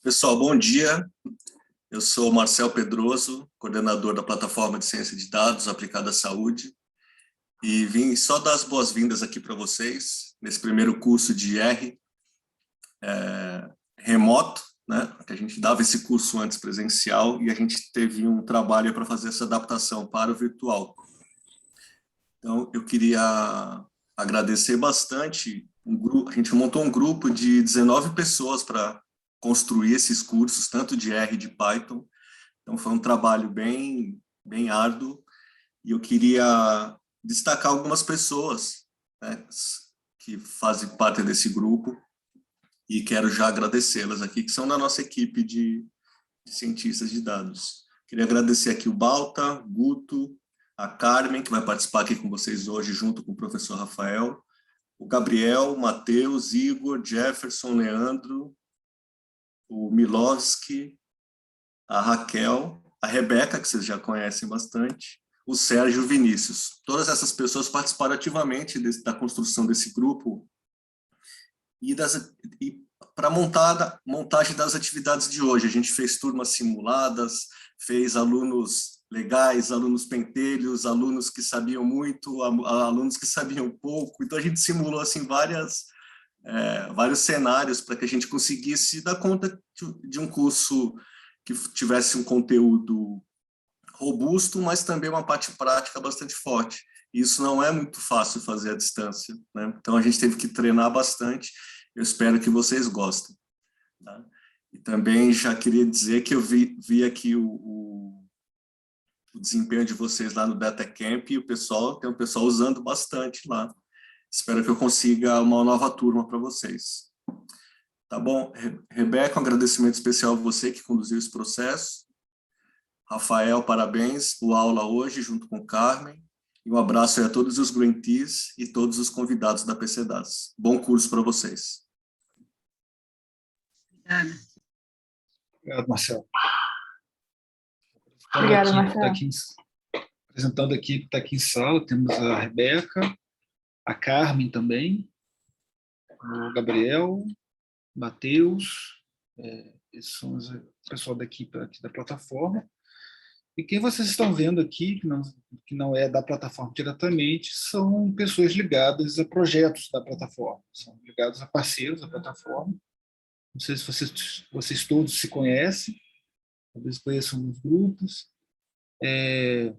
Pessoal, bom dia. Eu sou Marcel Pedroso, coordenador da plataforma de ciência de dados aplicada à saúde, e vim só dar as boas-vindas aqui para vocês nesse primeiro curso de IR remoto, né? Que a gente dava esse curso antes presencial e a gente teve um trabalho para fazer essa adaptação para o virtual. Então, eu queria agradecer bastante. A gente montou um grupo de 19 pessoas para construir esses cursos, tanto de R e de Python. Então, foi um trabalho bem árduo. E eu queria destacar algumas pessoas, né, que fazem parte desse grupo e quero já agradecê-las aqui, que são da nossa equipe de cientistas de dados. Queria agradecer aqui o Balta, Guto, a Carmen, que vai participar aqui com vocês hoje, junto com o professor Rafael, o Gabriel, o Matheus, Igor, Jefferson, Leandro, o Milovski, a Raquel, a Rebeca, que vocês já conhecem bastante, o Sérgio e o Vinícius. Todas essas pessoas participaram ativamente da construção desse grupo e para a montagem das atividades de hoje. A gente fez turmas simuladas, fez alunos legais, alunos pentelhos, alunos que sabiam muito, alunos que sabiam pouco. Então, a gente simulou assim, vários cenários para que a gente conseguisse dar conta de um curso que tivesse um conteúdo robusto, mas também uma parte prática bastante forte. E isso não é muito fácil fazer à distância, né? Então, a gente teve que treinar bastante. Eu espero que vocês gostem. Tá? E também já queria dizer que eu vi aqui o desempenho de vocês lá no DataCamp e tem um pessoal usando bastante lá. Espero que eu consiga uma nova turma para vocês. Tá bom? Rebeca, um agradecimento especial a você que conduziu esse processo. Rafael, parabéns por aula hoje, junto com Carmen. E um abraço aí a todos os Grantees e todos os convidados da PCDAS. Bom curso para vocês. Obrigada. Obrigado, Marcelo. Obrigada, Marcelo. Apresentando a equipe que está aqui em sala, temos a Rebeca, a Carmen também, o Gabriel, o Matheus, esses são o pessoal da equipe aqui da plataforma. E quem vocês estão vendo aqui, que não é da plataforma diretamente, são pessoas ligadas a projetos da plataforma, são ligados a parceiros da plataforma. Não sei se vocês todos se conhecem, talvez conheçam os grupos.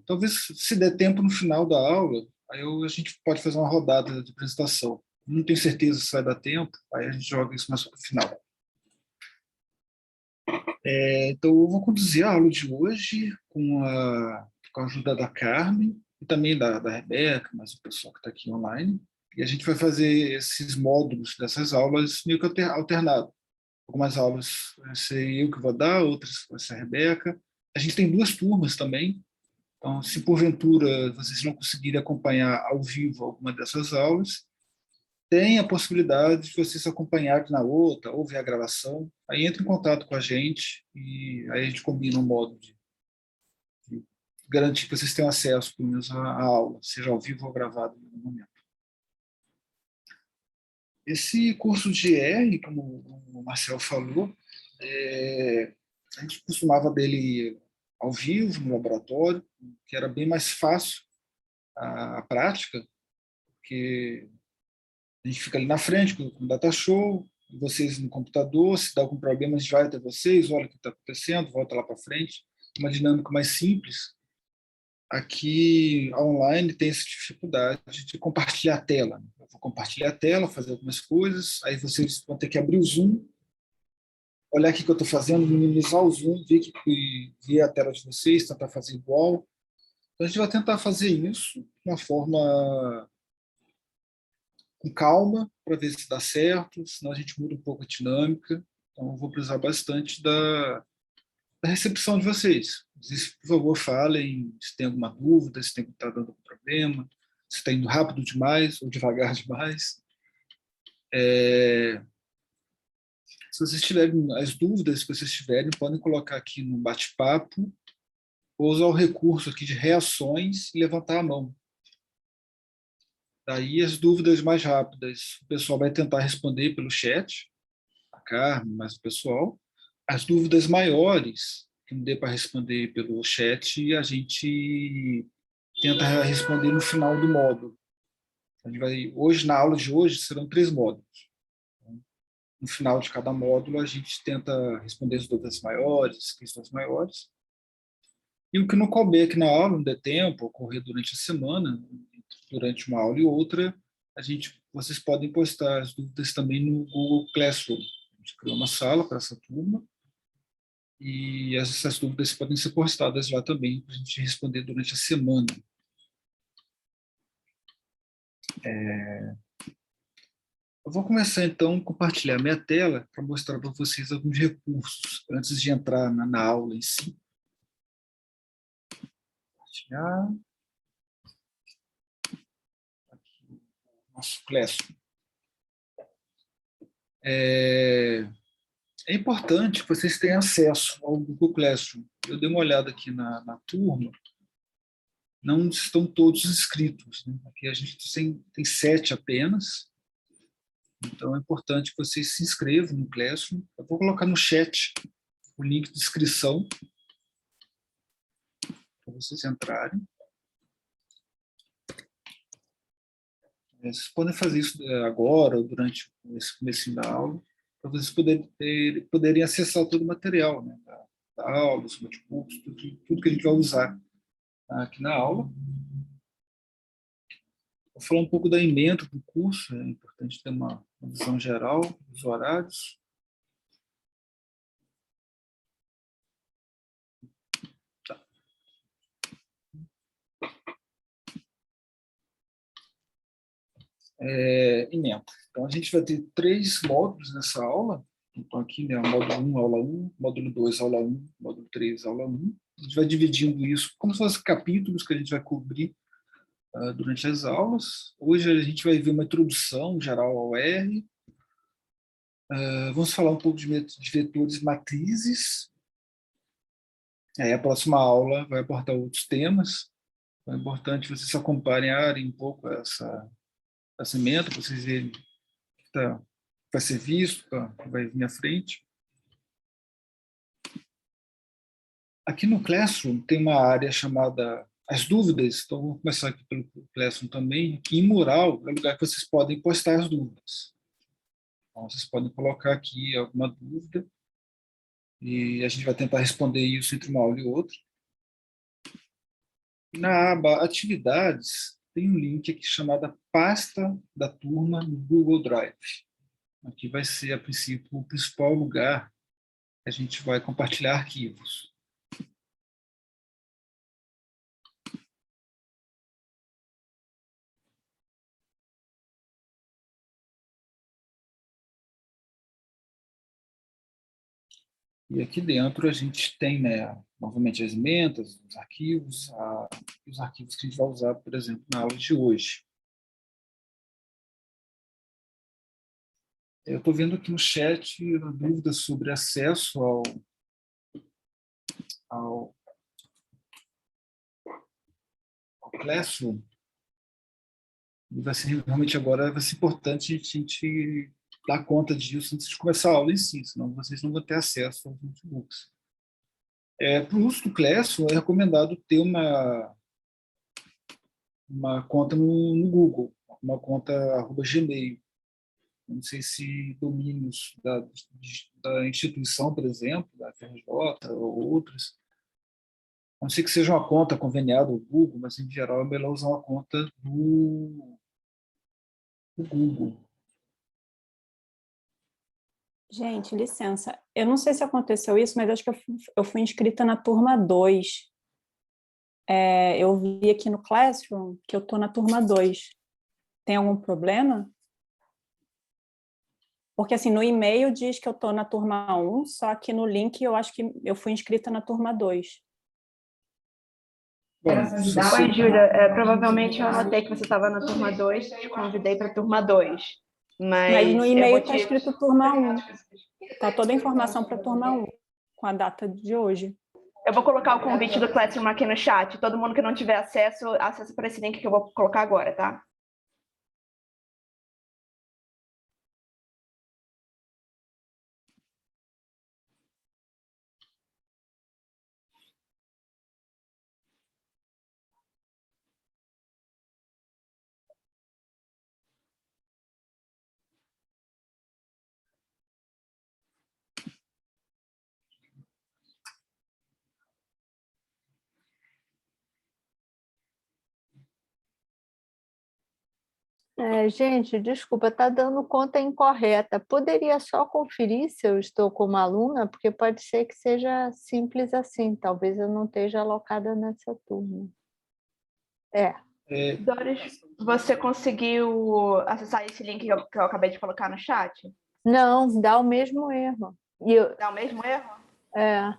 Talvez, se der tempo no final da aula, a gente pode fazer uma rodada de apresentação. Não tenho certeza se vai dar tempo, aí a gente joga isso mais para o final. Então, eu vou conduzir a aula de hoje com a ajuda da Carmen e também da Rebeca, mas o pessoal que está aqui online. E a gente vai fazer esses módulos dessas aulas meio que alternado. Algumas aulas vai ser eu que vou dar, outras vai ser a Rebeca. A gente tem 2 turmas também. Então, se porventura vocês não conseguirem acompanhar ao vivo alguma dessas aulas, tem a possibilidade de vocês acompanharem na outra, ou ver a gravação. Aí entra em contato com a gente e aí a gente combina um modo de garantir que vocês tenham acesso, pelo menos, à aula, seja ao vivo ou gravado no momento. Esse curso de R, como o Marcel falou, a gente costumava dele ao vivo, no laboratório, que era bem mais fácil a prática, porque a gente fica ali na frente com o data show, vocês no computador, se dá algum problema, a gente vai até vocês, olha o que está acontecendo, volta lá para frente. Uma dinâmica mais simples. Aqui, online, tem essa dificuldade de compartilhar a tela. Eu vou compartilhar a tela, fazer algumas coisas, aí vocês vão ter que abrir o Zoom, olhar o que eu estou fazendo, minimizar o Zoom, ver a tela de vocês, tentar fazer igual. Então, a gente vai tentar fazer isso de uma forma com calma, para ver se dá certo, senão a gente muda um pouco a dinâmica. Então, eu vou precisar bastante da recepção de vocês. Vocês, por favor, falem se tem alguma dúvida, se está dando algum problema, se está indo rápido demais ou devagar demais. Se vocês tiverem as dúvidas que vocês tiverem, podem colocar aqui no bate-papo ou usar o recurso aqui de reações e levantar a mão. Daí as dúvidas mais rápidas, o pessoal vai tentar responder pelo chat, a Carmen, mais o pessoal. as dúvidas maiores, que não dê para responder pelo chat, a gente tenta responder no final do módulo. A gente vai, hoje, na aula de hoje, serão 3 módulos. No final de cada módulo, a gente tenta responder as dúvidas maiores, as questões maiores. E o que não couber aqui na aula, não der tempo, ocorrer durante a semana, durante uma aula e outra, vocês podem postar as dúvidas também no Google Classroom. A gente criou uma sala para essa turma, e essas dúvidas podem ser postadas lá também, para a gente responder durante a semana. Eu vou começar, então, a compartilhar minha tela para mostrar para vocês alguns recursos, antes de entrar na aula em si. Compartilhar. Aqui, o nosso Classroom. É importante que vocês tenham acesso ao Google Classroom. Eu dei uma olhada aqui na turma, não estão todos inscritos, né? Aqui a gente tem 7 apenas, então é importante que vocês se inscrevam no Classroom. Eu vou colocar no chat o link de inscrição para vocês entrarem. Vocês podem fazer isso agora ou durante esse começo da aula, para vocês poderem acessar todo o material, né, da aula, os notebooks, tudo que a gente vai usar aqui na aula. Vou falar um pouco da ementa do curso, é importante ter uma visão geral dos horários. Tá. Ementa. Então, a gente vai ter 3 módulos nessa aula. Então, aqui, né, módulo 1, aula 1, módulo 2, aula 1, módulo 3, aula 1. A gente vai dividindo isso como se fossem capítulos que a gente vai cobrir durante as aulas. Hoje a gente vai ver uma introdução geral ao R. Vamos falar um pouco de vetores matrizes. A próxima aula vai abordar outros temas. É importante vocês acompanharem um pouco essa ementa, para vocês verem o que vai ser visto, que vai vir à frente. Aqui no Classroom tem uma área chamada as dúvidas, então vou começar aqui pelo Classroom também. Aqui em mural é o lugar que vocês podem postar as dúvidas. Então, vocês podem colocar aqui alguma dúvida e a gente vai tentar responder isso entre uma aula e outra. Na aba atividades, tem um link aqui chamado pasta da turma no Google Drive. Aqui vai ser, a princípio, o principal lugar que a gente vai compartilhar arquivos. E aqui dentro a gente tem, né, novamente as emendas, os arquivos que a gente vai usar, por exemplo, na aula de hoje. Eu estou vendo aqui no chat dúvidas sobre acesso ao Classroom. E vai ser, realmente agora vai ser importante a gente dar conta disso antes de começar a aula em si, senão vocês não vão ter acesso aos notebooks. Para o uso do Classroom, é recomendado ter uma conta no Google, uma conta @Gmail. Não sei se domínios da instituição, por exemplo, da FRJ ou outras, a não ser que seja uma conta conveniada ao Google, mas em geral é melhor usar uma conta do Google. Gente, licença. Eu não sei se aconteceu isso, mas acho que eu fui inscrita na turma 2. Eu vi aqui no Classroom que eu estou na turma 2. Tem algum problema? Porque assim, no e-mail diz que eu estou na turma 1, só que no link eu acho que eu fui inscrita na turma 2. Oi, Júlia. Provavelmente eu anotei que você estava na turma 2, te convidei para a turma 2. Mas no e-mail está escrito turma 1. Está toda a informação para a turma 1, com a data de hoje. Eu vou colocar o convite do Classroom aqui no chat. Todo mundo que não tiver acesso, acessa por esse link que eu vou colocar agora, tá? Gente, desculpa, está dando conta incorreta. Poderia só conferir se eu estou como aluna, porque pode ser que seja simples assim. Talvez eu não esteja alocada nessa turma. Doris, você conseguiu acessar esse link que eu acabei de colocar no chat? Não, dá o mesmo erro. Dá o mesmo erro? É,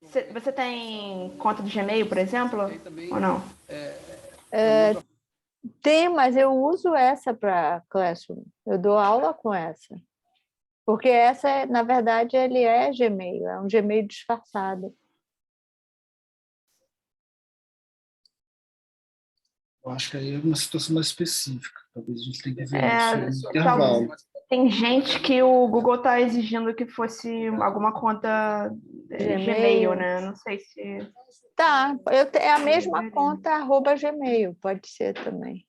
Você tem conta do Gmail, por exemplo? Ou não? tem, mas eu uso essa para Classroom. Eu dou aula com essa. Porque essa, na verdade, ele é Gmail, é um Gmail disfarçado. Eu acho que aí é uma situação mais específica. Talvez a gente tenha que ver isso no Talvez. intervalo. Tem gente que o Google está exigindo que fosse alguma conta Gmail, né? Não sei se... Tá, é a mesma conta @gmail, pode ser também.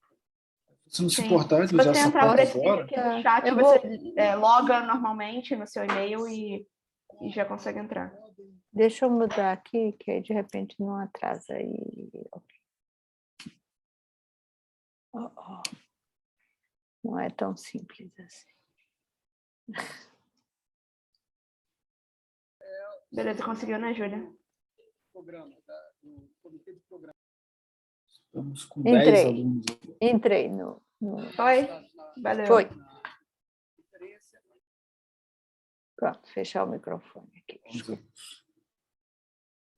Se não se Sim. importar de Se usar você essa entrar por conta esse link agora, aqui no chat, Eu você loga normalmente no seu e-mail e já consegue entrar. Deixa eu mudar aqui, que aí de repente não atrasa aí. Não é tão simples assim. Beleza, conseguiu, né, Júlia? estamos com 10 alunos. Entrei no... Foi? Valeu. Foi. Pronto, fechar o microfone aqui.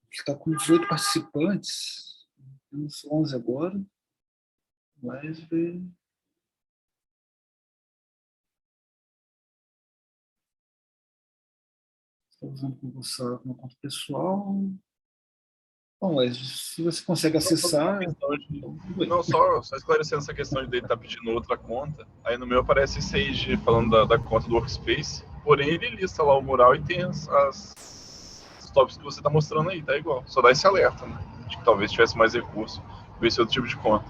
Está com 18 participantes, temos 11 agora, mas estou usando o Google como conta pessoal. Bom, Wesley, se você consegue acessar... Não, só esclarecendo essa questão de ele estar pedindo outra conta. Aí no meu aparece Sage falando da conta do Workspace, porém ele lista lá o mural e tem os tópicos que você está mostrando aí, tá igual. Só dá esse alerta, né? De que talvez tivesse mais recurso com esse outro tipo de conta.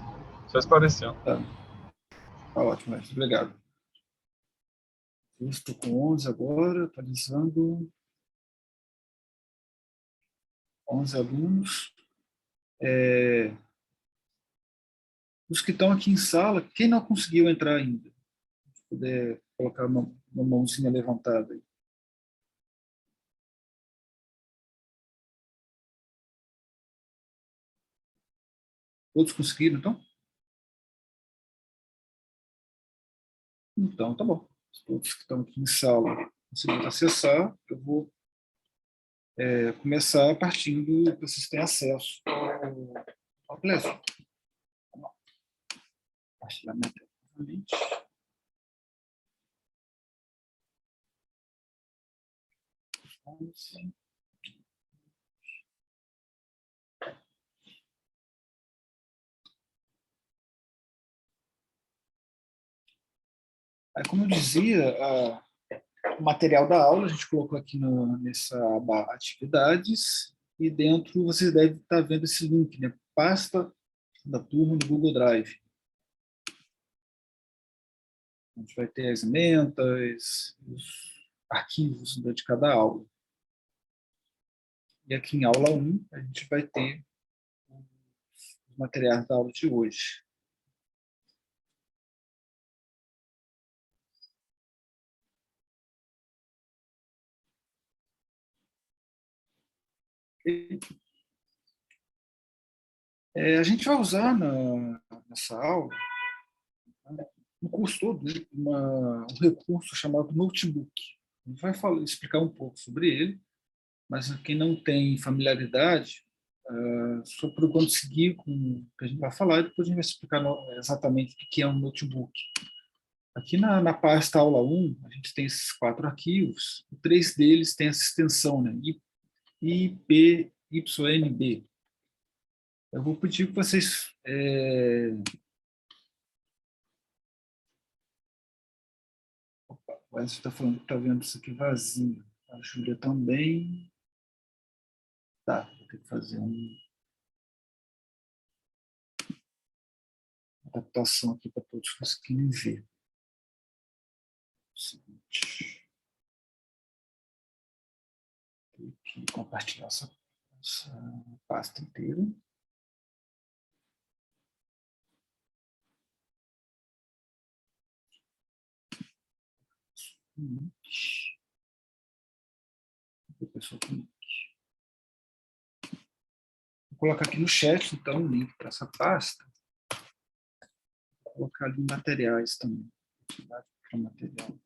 Só esclarecendo. Tá ótimo, Wesley, obrigado. Eu estou com 11 agora, atualizando. 11 alunos. Os que estão aqui em sala, quem não conseguiu entrar ainda? Se puder colocar uma mãozinha levantada aí. Todos conseguiram, então? Então, tá bom. Todos que estão aqui em sala conseguiram acessar, eu vou começar partindo que vocês têm acesso ao Classroom. Compartilhamento novamente. Aí, como eu dizia, o material da aula a gente colocou aqui nessa aba atividades e dentro vocês devem estar vendo esse link, né? Pasta da turma do Google Drive. A gente vai ter as emendas, os arquivos de cada aula. E aqui em aula 1 a gente vai ter os materiais da aula de hoje. A gente vai usar nessa aula, no curso todo, né, um recurso chamado Notebook. A gente vai explicar um pouco sobre ele, mas quem não tem familiaridade, só procurando seguir com o que a gente vai falar, e depois a gente vai explicar exatamente o que é um notebook. Aqui na pasta aula 1, a gente tem esses 4 arquivos, 3 deles têm essa extensão, né? IPYNB. Eu vou pedir que vocês... Opa, o Edson está falando que está vendo isso aqui vazio. A Júlia também. Tá, vou ter que fazer uma adaptação aqui para todos conseguirem ver. Seguinte. Vou aqui compartilhar essa pasta inteira. Vou colocar aqui no chat, então, o link para essa pasta. Vou colocar ali em materiais também. Para material.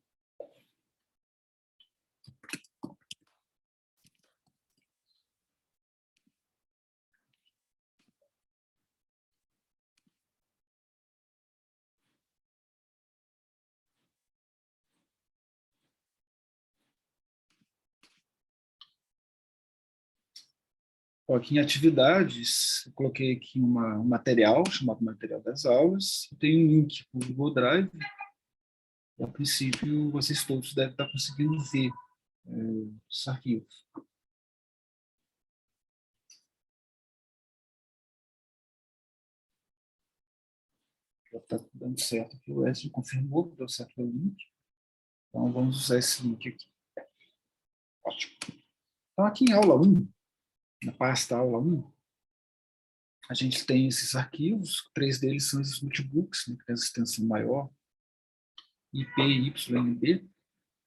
Aqui em atividades, eu coloquei aqui um material, chamado material das aulas. Tem um link para o Google Drive. A princípio, vocês todos devem estar conseguindo ver esses arquivos. Já está dando certo aqui. O Wesley confirmou que deu certo o link. Então, vamos usar esse link aqui. Ótimo. Então, aqui em aula 1, na pasta aula 1, a gente tem esses arquivos, 3 deles são esses notebooks, né, que tem essa extensão maior, IP, YNB.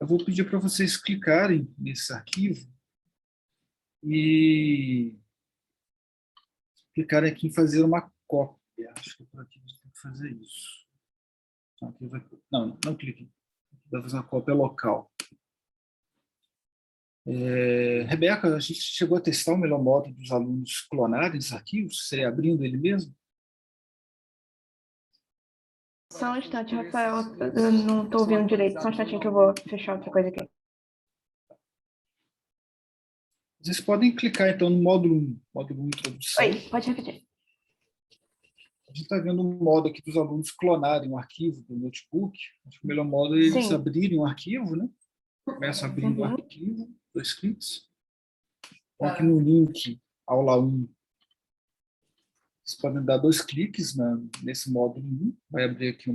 Eu vou pedir para vocês clicarem nesse arquivo e clicarem aqui em fazer uma cópia. Acho que é por aqui que a gente tem que fazer isso. Não cliquem. Vai fazer uma cópia local. Rebeca, a gente chegou a testar o melhor modo dos alunos clonarem esses arquivos? Seria abrindo ele mesmo? Só um instante, Rafael. Eu não estou ouvindo direito. Só um instantinho que eu vou fechar outra coisa aqui. Vocês podem clicar, então, no módulo 1, introdução. Oi, pode repetir. A gente está vendo um modo aqui dos alunos clonarem um arquivo do notebook. Acho que o melhor modo é eles abrirem um arquivo, né? Começa abrindo o arquivo, 2 cliques. Então, aqui no link, aula 1, vocês podem dar 2 cliques nesse módulo 1. Vai abrir aqui o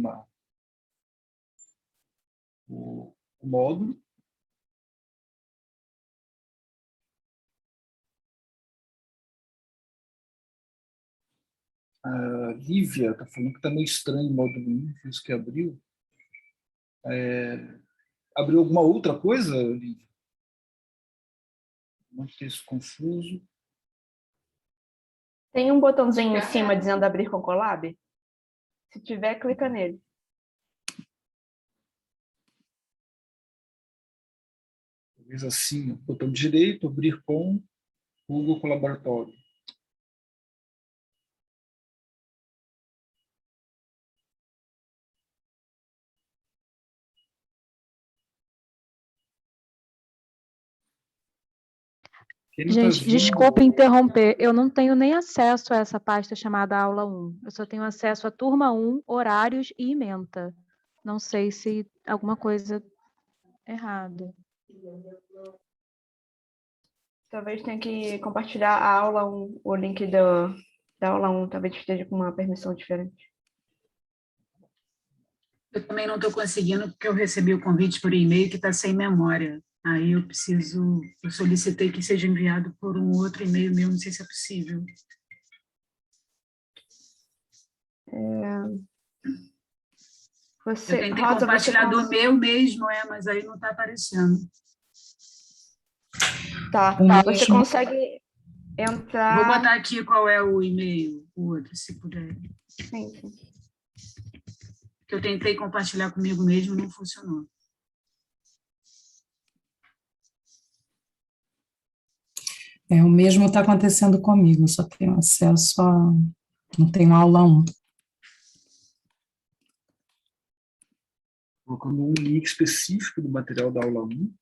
módulo. A Lívia está falando que está meio estranho o módulo 1, foi isso que abriu. Abriu alguma outra coisa, Lívia? Um texto confuso. Tem um botãozinho em cima dizendo abrir com Colab? Se tiver, clica nele. Talvez assim, botão direito, abrir com Google Colaboratório. Gente, desculpe interromper, eu não tenho nem acesso a essa pasta chamada aula 1. Eu só tenho acesso a turma 1, horários e ementa. Não sei se alguma coisa errada. Talvez tenha que compartilhar a aula 1, o link da aula 1, talvez esteja com uma permissão diferente. Eu também não estou conseguindo, porque eu recebi o convite por e-mail que está sem memória. Aí eu solicitei que seja enviado por um outro e-mail meu, não sei se é possível. Eu tentei compartilhar do meu mesmo, mas aí não está aparecendo. Tá, você consegue entrar... Vou botar aqui qual é o e-mail, o outro, se puder. Sim. Que eu tentei compartilhar comigo mesmo, não funcionou. O mesmo está acontecendo comigo, só tenho acesso a... não tenho aula 1. Colocando um link específico do material da aula 1.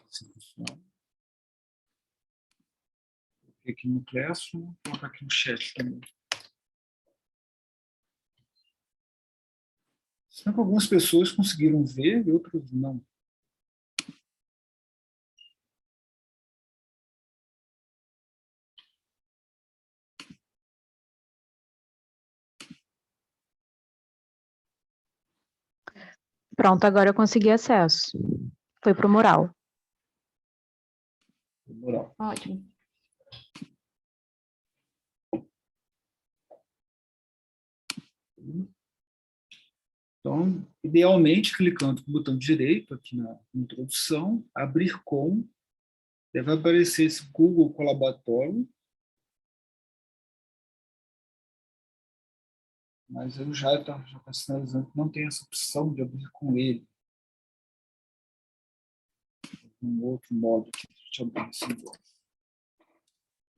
Assim funciona. Coloquei aqui no Classroom, vou colocar aqui no chat também. Será que algumas pessoas conseguiram ver e outras não? Pronto, agora eu consegui acesso. Foi para o mural. Mural. Ótimo. Então, idealmente, clicando com o botão direito aqui na introdução, abrir com, deve aparecer esse Google Colaboratório, mas eu já está sinalizando que não tem essa opção de abrir com ele. Um outro modo aqui, deixa eu abrir esse negócio.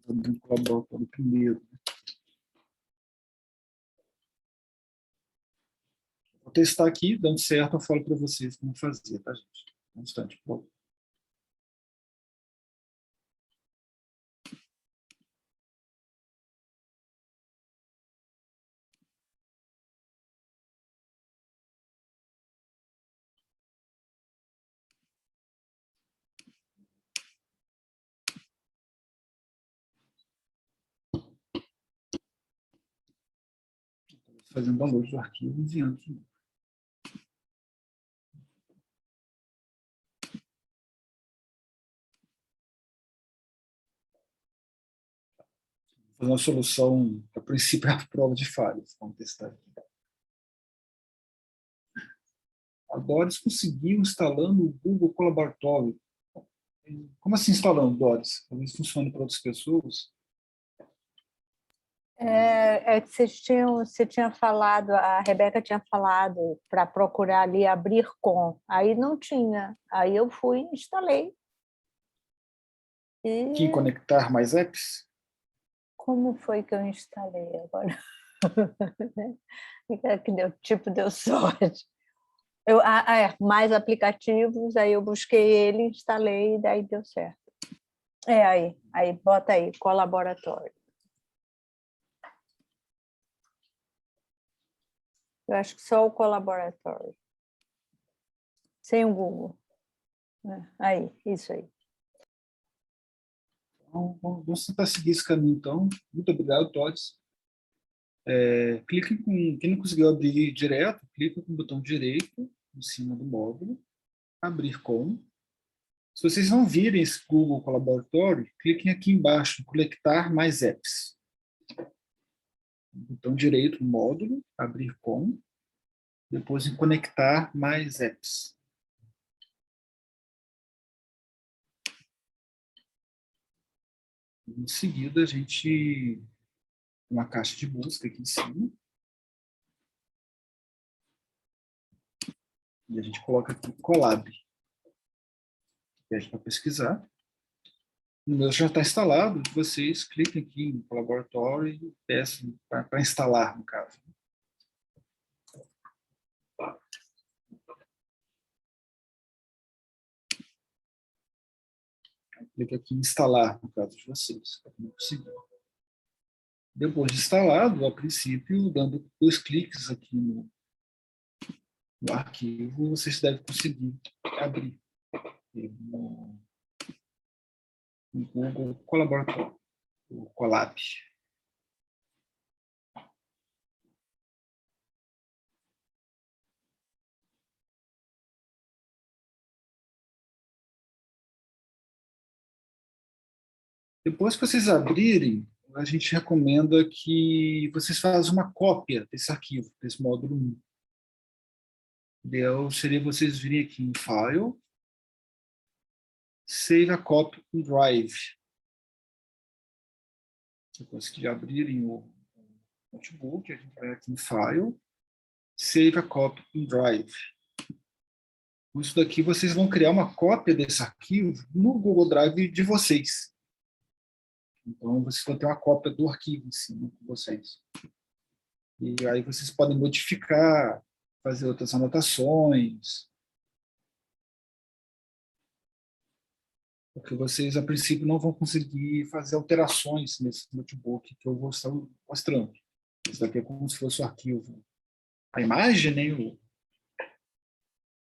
Vou abrir o Colaboratório primeiro. Vou testar aqui, dando certo, eu falo para vocês como fazer, tá, gente? Um instante, por favor. Fazendo download do arquivo e enviando de novo. Vou fazer uma solução, a princípio, é a prova de falhas. Vamos testar aqui. A Doris conseguiu instalando o Google Colaboratório. Como assim instalando, Doris? Talvez funcione para outras pessoas. É que você tinha falado, a Rebeca tinha falado para procurar ali abrir com, aí não tinha, aí eu fui e instalei. E Aqui, conectar mais apps? como foi que eu instalei agora? Que deu sorte. Mais aplicativos, aí eu busquei ele, instalei e daí deu certo. Aí bota aí, colaboratório. Eu acho que só o colaboratório. Sem o Google. Aí, isso aí. Então, vamos tentar seguir esse caminho, então. Muito obrigado, Todes. Clique com... Quem não conseguiu abrir direto, clica com o botão direito em cima do módulo, abrir com. Se vocês não virem esse Google Colaboratório, cliquem aqui embaixo, conectar mais apps. Botão direito no módulo, abrir com, depois em conectar mais apps. Em seguida, a gente tem uma caixa de busca aqui em cima. E a gente coloca aqui Colab. Pede para pesquisar. O meu já está instalado, vocês cliquem aqui em Colaboratório e peçam para instalar, no caso. Clique aqui em instalar, no caso de vocês. Depois de instalado, a princípio, dando 2 cliques aqui no arquivo, vocês devem conseguir abrir no Google Colaboratório, o Colab. Depois que vocês abrirem, a gente recomenda que vocês façam uma cópia desse arquivo, desse módulo 1. O ideal seria vocês virem aqui em File, Save a Copy in Drive. Depois que abrirem o notebook, a gente vai aqui em File, Save a Copy in Drive. Com isso daqui, vocês vão criar uma cópia desse arquivo no Google Drive de vocês. Então, vocês vão ter uma cópia do arquivo em cima com vocês. E aí vocês podem modificar, fazer outras anotações. Porque vocês, a princípio, não vão conseguir fazer alterações nesse notebook que eu vou estar mostrando. Isso daqui é como se fosse o arquivo. A imagem, né,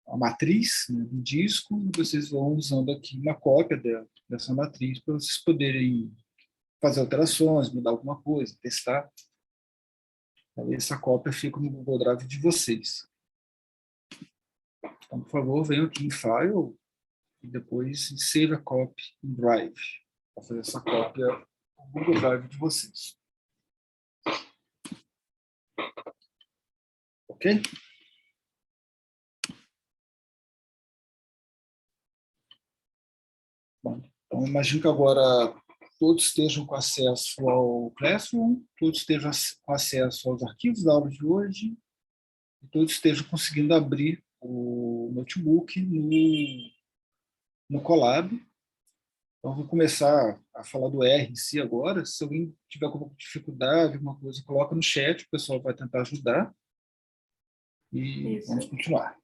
a matriz, né, do disco, e vocês vão usando aqui uma cópia dessa matriz para vocês poderem fazer alterações, mudar alguma coisa, testar. Aí essa cópia fica no Google Drive de vocês. Então, por favor, venham aqui em File e depois em Save a Copy in Drive, para fazer essa cópia no Google Drive de vocês. Ok? Bom, então, imagino que agora todos estejam com acesso ao Classroom, todos estejam com acesso aos arquivos da aula de hoje, e todos estejam conseguindo abrir o notebook no Colab. Então, vou começar a falar do R em si agora. Se alguém tiver alguma dificuldade, alguma coisa, coloca no chat, o pessoal vai tentar ajudar. E vamos continuar.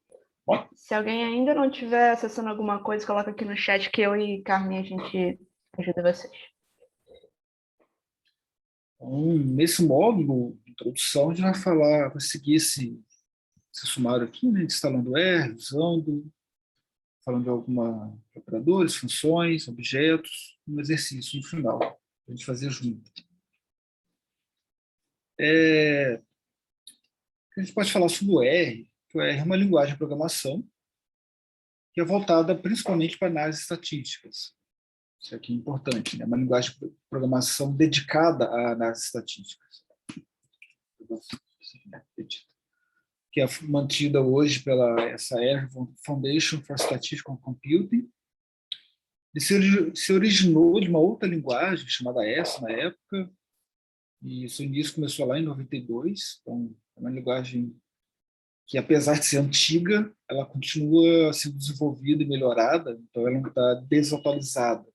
Bom, Se alguém ainda não estiver acessando alguma coisa, coloca aqui no chat que eu e Carmen, a gente ajuda vocês. então, nesse módulo de introdução, a gente vai seguir esse sumário aqui, né, instalando R, usando, falando de alguns operadores, funções, objetos, um exercício no final, para a gente fazer junto. A gente pode falar sobre o R, que o R é uma linguagem de programação que é voltada principalmente para análises estatísticas. Isso aqui é importante, né? Uma linguagem de programação dedicada a análises estatísticas. Que é mantida hoje pela essa R, Foundation for Statistical Computing. Ele se originou de uma outra linguagem chamada S na época, e seu início começou lá em 92. Então, é uma linguagem que, apesar de ser antiga, ela continua sendo desenvolvida e melhorada, então ela não está desatualizada.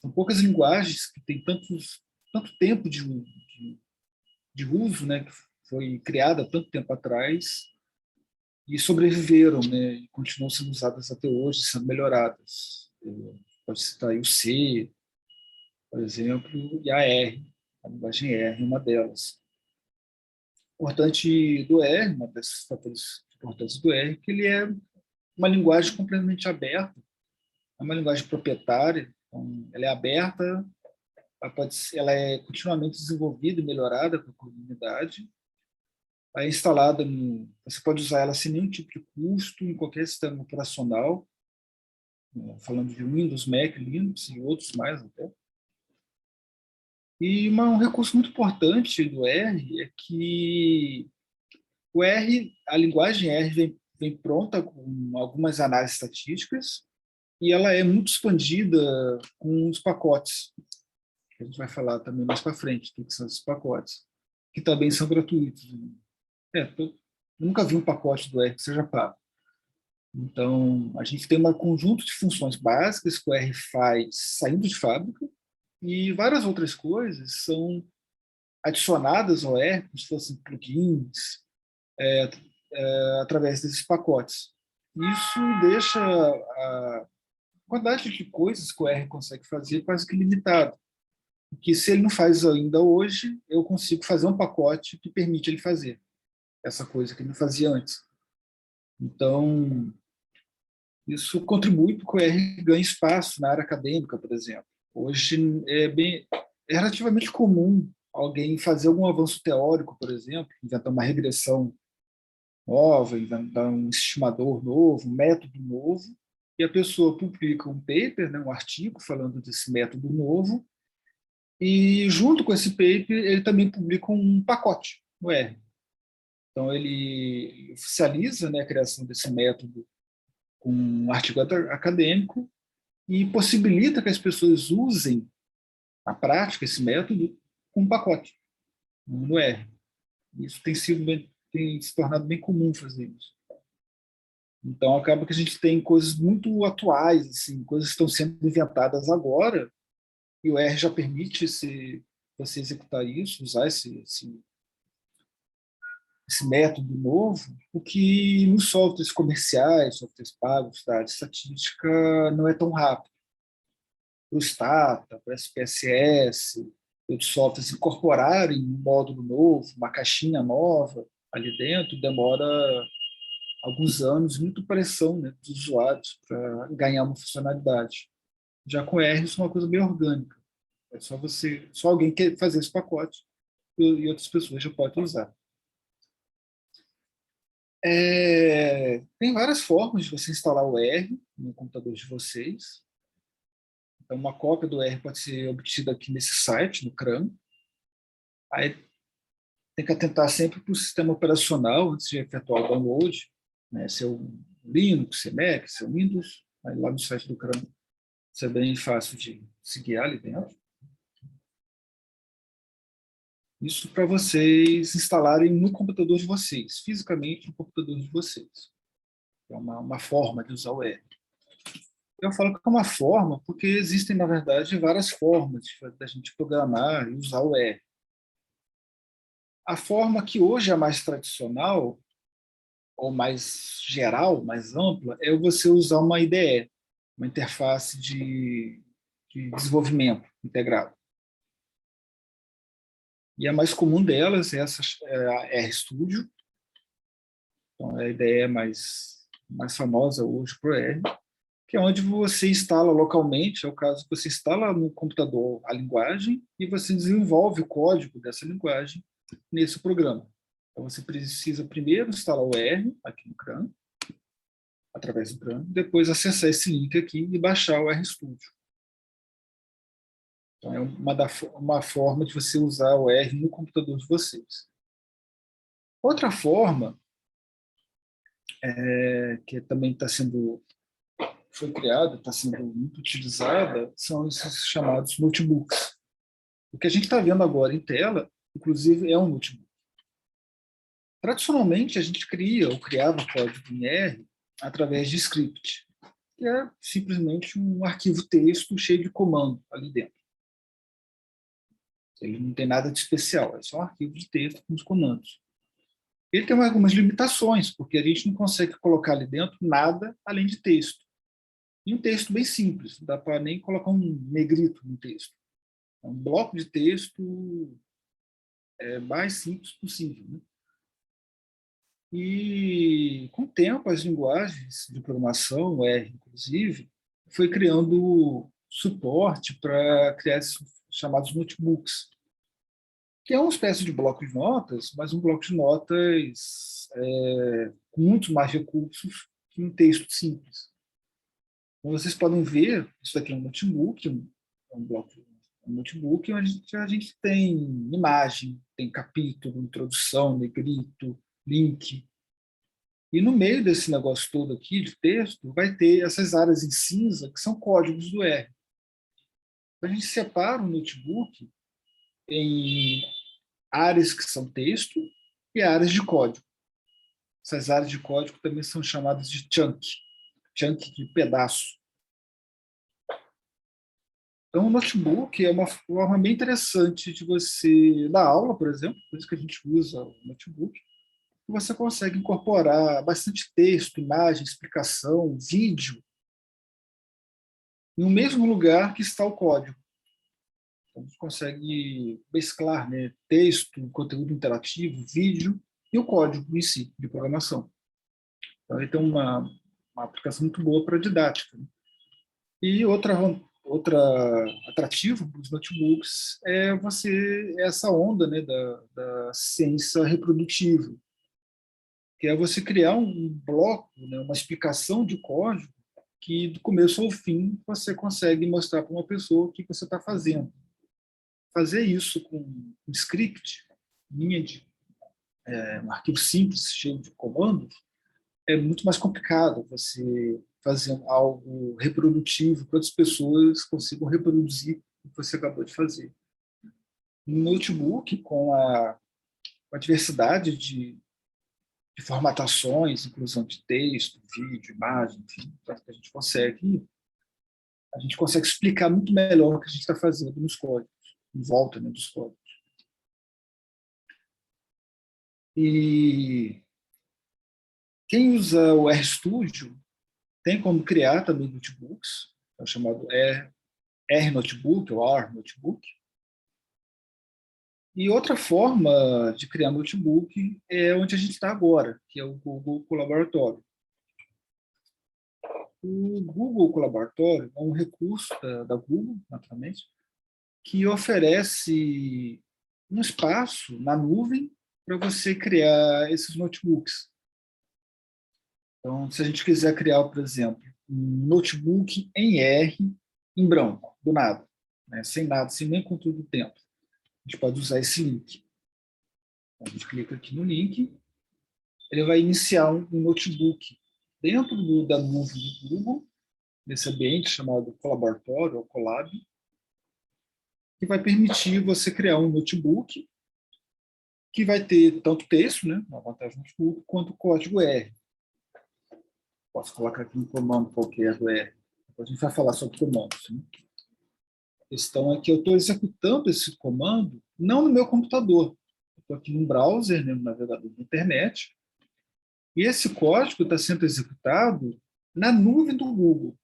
São poucas linguagens que têm tanto tempo de uso, né, que foi criada há tanto tempo atrás, e sobreviveram, né, e continuam sendo usadas até hoje, sendo melhoradas. Pode citar aí o C, por exemplo, e a R, a linguagem R, uma delas. Importante do R, uma das fatores importantes do R, é que ele é uma linguagem completamente aberta, é uma linguagem proprietária, então ela é aberta, ela é continuamente desenvolvida e melhorada pela comunidade, é instalada você pode usar ela sem nenhum tipo de custo em qualquer sistema operacional, falando de Windows, Mac, Linux e outros mais até. E um recurso muito importante do R é que o R, a linguagem R vem pronta com algumas análises estatísticas e ela é muito expandida com os pacotes. A gente vai falar também mais para frente o que são esses pacotes, que também são gratuitos. Eu nunca vi um pacote do R que seja pago. Então, a gente tem um conjunto de funções básicas que o R faz saindo de fábrica, e várias outras coisas são adicionadas ao R, como se fossem plugins, através desses pacotes. Isso deixa a quantidade de coisas que o R consegue fazer quase que limitada. Porque se ele não faz ainda hoje, eu consigo fazer um pacote que permite ele fazer essa coisa que ele não fazia antes. Então, isso contribui para que o R ganhe espaço na área acadêmica, por exemplo. Hoje é relativamente comum alguém fazer algum avanço teórico, por exemplo, inventar uma regressão nova, inventar um estimador novo, um método novo, e a pessoa publica um paper, né, um artigo falando desse método novo, e junto com esse paper ele também publica um pacote no R. Então ele oficializa, né, a criação desse método com um artigo acadêmico e possibilita que as pessoas usem na prática esse método com um pacote no R. Isso tem se tornado bem comum fazer isso. Então acaba que a gente tem coisas muito atuais, assim, coisas que estão sendo inventadas agora, e o R já permite você executar isso, usar esse método novo, o que nos softwares comerciais, softwares pagos, de estatística, não é tão rápido. Para o Stata, para o SPSS, outros softwares incorporarem um módulo novo, uma caixinha nova ali dentro, demora alguns anos, muita pressão, né, dos usuários para ganhar uma funcionalidade. Já com R, isso é uma coisa bem orgânica. É só alguém quer fazer esse pacote e outras pessoas já podem usar. Tem várias formas de você instalar o R no computador de vocês. Então, uma cópia do R pode ser obtida aqui nesse site, no CRAN. Aí tem que atentar sempre para o sistema operacional antes de efetuar o download, né? Se é o Linux, se é Mac, se é o Windows, aí lá no site do CRAN Isso é bem fácil de seguir ali dentro. Isso para vocês instalarem no computador de vocês, fisicamente no computador de vocês. É uma forma de usar o R. Eu falo que é uma forma porque existem, na verdade, várias formas da gente programar e usar o R. A forma que hoje é mais tradicional, ou mais geral, mais ampla, é você usar uma IDE, uma interface de desenvolvimento integrado. E a mais comum delas é a RStudio. Então, a IDE mais famosa hoje para o R, que é onde você instala localmente, é o caso que você instala no computador a linguagem e você desenvolve o código dessa linguagem nesse programa. Então, você precisa primeiro instalar o R aqui no CRAN, através do CRAN, depois acessar esse link aqui e baixar o RStudio. Então, é uma forma de você usar o R no computador de vocês. Outra forma, que também foi criada, está sendo muito utilizada, são esses chamados notebooks. O que a gente está vendo agora em tela, inclusive, é um notebook. Tradicionalmente, a gente criava código em R através de script, que é simplesmente um arquivo texto cheio de comando ali dentro. Ele não tem nada de especial, é só um arquivo de texto com os comandos. Ele tem algumas limitações, porque a gente não consegue colocar ali dentro nada além de texto. E um texto bem simples, não dá para nem colocar um negrito no texto. É um bloco de texto mais simples possível, né? E, com o tempo, as linguagens de programação, o R, inclusive, foi criando suporte para criar esses chamados notebooks, que é uma espécie de bloco de notas, mas um bloco de notas com muitos mais recursos que um texto simples. Então, vocês podem ver, isso aqui é um notebook, um bloco, um notebook onde a gente tem imagem, tem capítulo, introdução, negrito, link. E no meio desse negócio todo aqui de texto, vai ter essas áreas em cinza, que são códigos do R. Então, a gente separa o notebook em áreas que são texto e áreas de código. Essas áreas de código também são chamadas de chunk de pedaço. Então, o notebook é uma forma bem interessante de você dar aula, por exemplo, por isso que a gente usa o notebook. Você consegue incorporar bastante texto, imagem, explicação, vídeo, no mesmo lugar que está o código. Então, você consegue mesclar, né, texto, conteúdo interativo, vídeo e o código em si, de programação. Então, ele tem uma aplicação muito boa para didática, né? E outra atrativo para os notebooks é essa onda, né, da ciência reprodutiva, que é você criar um bloco, né, uma explicação de código que, do começo ao fim, você consegue mostrar para uma pessoa o que você está fazendo. Fazer isso com um script, um arquivo simples, cheio de comandos, é muito mais complicado você fazer algo reprodutivo para outras pessoas consigam reproduzir o que você acabou de fazer. No notebook, com a diversidade de formatações, inclusão de texto, vídeo, imagem, enfim, a gente consegue explicar muito melhor o que a gente está fazendo nos códigos, em volta, né, dos códigos. E quem usa o RStudio tem como criar também notebooks, é o chamado R-Notebook ou R-Notebook. E outra forma de criar notebook é onde a gente está agora, que é o Google Colaboratório. O Google Colaboratório é um recurso da Google, naturalmente, que oferece um espaço na nuvem para você criar esses notebooks. Então, se a gente quiser criar, por exemplo, um notebook em R, em branco, do nada, né, sem nada, sem nem conteúdo dentro, a gente pode usar esse link. Então, a gente clica aqui no link, ele vai iniciar um notebook dentro da nuvem do Google, nesse ambiente chamado colaboratório, ou Colab, que vai permitir você criar um notebook que vai ter tanto texto, né, uma vantagem do notebook, quanto código R. Posso colocar aqui um comando qualquer do R. Depois a gente vai falar sobre comandos. Né? A questão é que eu estou executando esse comando não no meu computador. Estou aqui num browser, né, no navegador da internet, e esse código está sendo executado na nuvem do Google.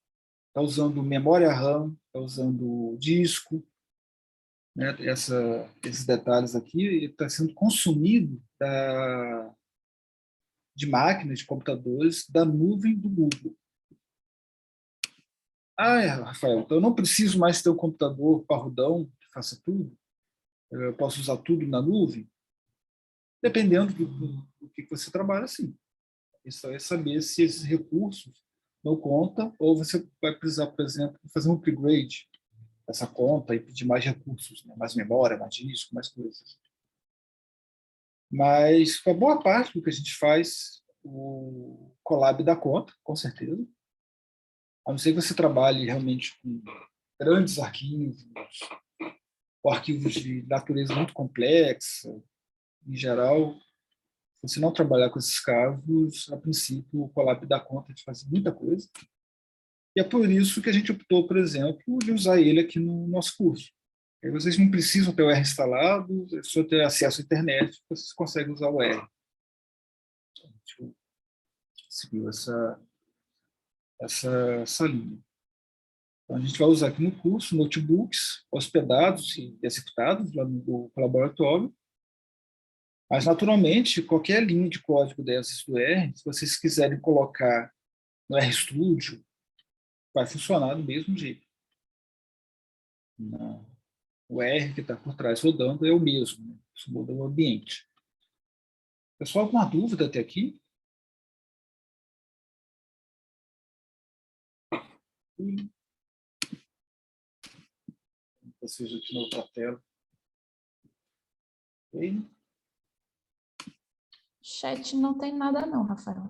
Está usando memória RAM, está usando disco, né, esses detalhes aqui, está sendo consumido de máquinas, de computadores, da nuvem do Google. Rafael, então eu não preciso mais ter um computador parrudão que faça tudo? Eu posso usar tudo na nuvem? Dependendo do que você trabalha, sim. Isso é saber se esses recursos não contam, ou você vai precisar, por exemplo, fazer um upgrade dessa conta e pedir mais recursos, né? Mais memória, mais disco, mais coisas. Mas, com a boa parte do que a gente faz, o Colab dá conta, com certeza. A não ser que você trabalhe realmente com grandes arquivos, ou arquivos de natureza muito complexa. Em geral, se você não trabalhar com esses casos, a princípio, o Colab dá conta de fazer muita coisa. E é por isso que a gente optou, por exemplo, de usar ele aqui no nosso curso. Aí vocês não precisam ter o R instalado, é só ter acesso à internet, vocês conseguem usar o R. Então, a gente seguiu essa linha. Então, a gente vai usar aqui no curso notebooks hospedados e executados lá no laboratório. Mas, naturalmente, qualquer linha de código dessas do R, se vocês quiserem colocar no RStudio, vai funcionar do mesmo jeito. O R que está por trás rodando é o mesmo, né? Isso muda o ambiente. Pessoal, alguma dúvida até aqui? Ou seja, aqui na outra tela. Okay. Chat não tem nada não, Rafael.